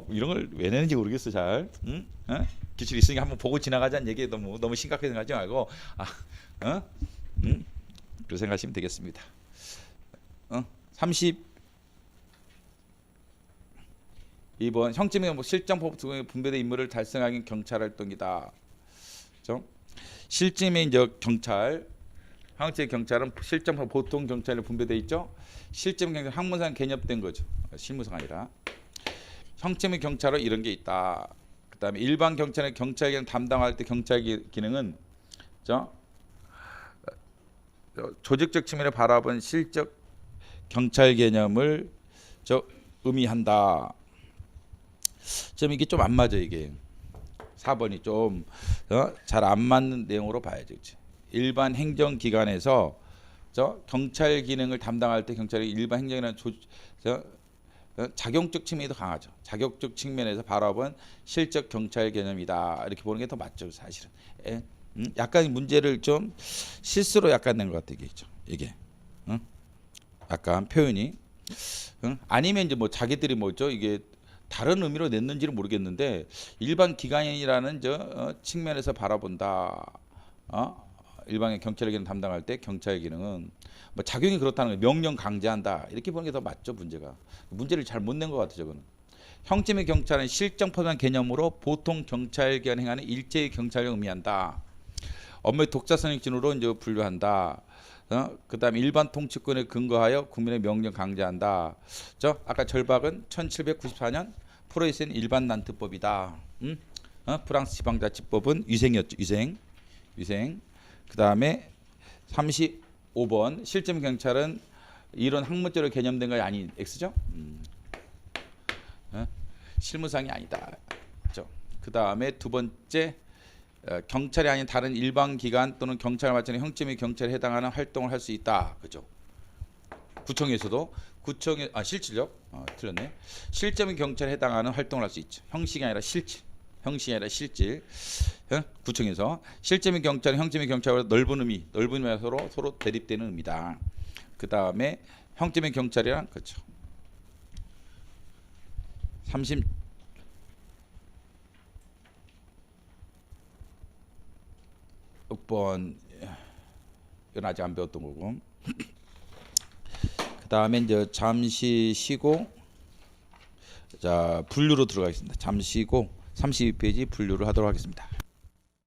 이런 걸 왜 내는지 모르겠어 잘. 기출 있으니까 한번 보고 지나가자는 얘기 너무 심각하게 생각하지 말고 그렇게 생각하시면 되겠습니다. 32번 형점의 실정법 등의 분배된 임무를 달성하기 경찰 활동이다. 실점의 이제 경찰, 형점의 경찰은 실정법 보통 경찰로 분배돼 있죠. 실점 경찰 학문상 개념된 거죠. 실무상 아니라. 형점의 경찰은 이런 게 있다. 그다음에 일반 경찰의 경찰 기능 담당할 때 경찰 기능은 조직적 측면에 바라본 실적 경찰 개념을 의미한다. 이게 좀 안 맞아 이게 4번이 좀 잘 안 맞는 내용으로 봐야죠. 일반 행정기관에서 경찰 기능을 담당할 때 경찰이 일반 행정이라는 작용적 측면이 더 강하죠. 자격적 측면에서 바라본 실적 경찰 개념이다. 이렇게 보는 게 더 맞죠, 사실은. 약간 문제를 좀 실수로 약간 낸 것 같아 이게. 약간 표현이. 아니면 이제 뭐 자기들이 뭐죠 이게 다른 의미로 냈는지는 모르겠는데 일반 기관이라는 측면에서 바라본다. 일반의 경찰 기능 담당할 때 경찰 기능은 뭐 작용이 그렇다는 거예요. 명령 강제한다. 이렇게 보는 게 더 맞죠, 문제가. 문제를 잘 못 낸 것 같아요, 저거는. 형점의 경찰은 실정포장 개념으로 보통 경찰 기관에 행하는 일제의 경찰을 의미한다. 업무의 독자성을 기준으로 이제 분류한다. 그다음에 일반 통치권에 근거하여 국민의 명령 강제한다. 아까 절박은 1794년 프로이센 일반 난트법이다. 프랑스 지방자치법은 위생이었죠. 위생. 그다음에 35번 실점 경찰은 이런 학문적으로 개념된 것이 아닌 X죠. 실무상이 아니다. 그렇죠. 그다음에 두 번째 경찰이 아닌 다른 일반 기관 또는 경찰 마찬가지 형점의 경찰에 해당하는 활동을 할 수 있다. 그죠? 구청에서도 실질적 틀렸네. 실점의 경찰에 해당하는 활동을 할 수 있죠. 형식이 아니라 실질. 구청에서 실점의 경찰, 형점의 경찰보다 넓은 의미가 서로 대립되는 의미다. 그 다음에 형점의 경찰이란 그렇죠. 36번 이건 아직 안 배웠던 거고. 그 다음에 이제 잠시 쉬고 자 분류로 들어가겠습니다. 잠시 쉬고 32페이지 분류를 하도록 하겠습니다.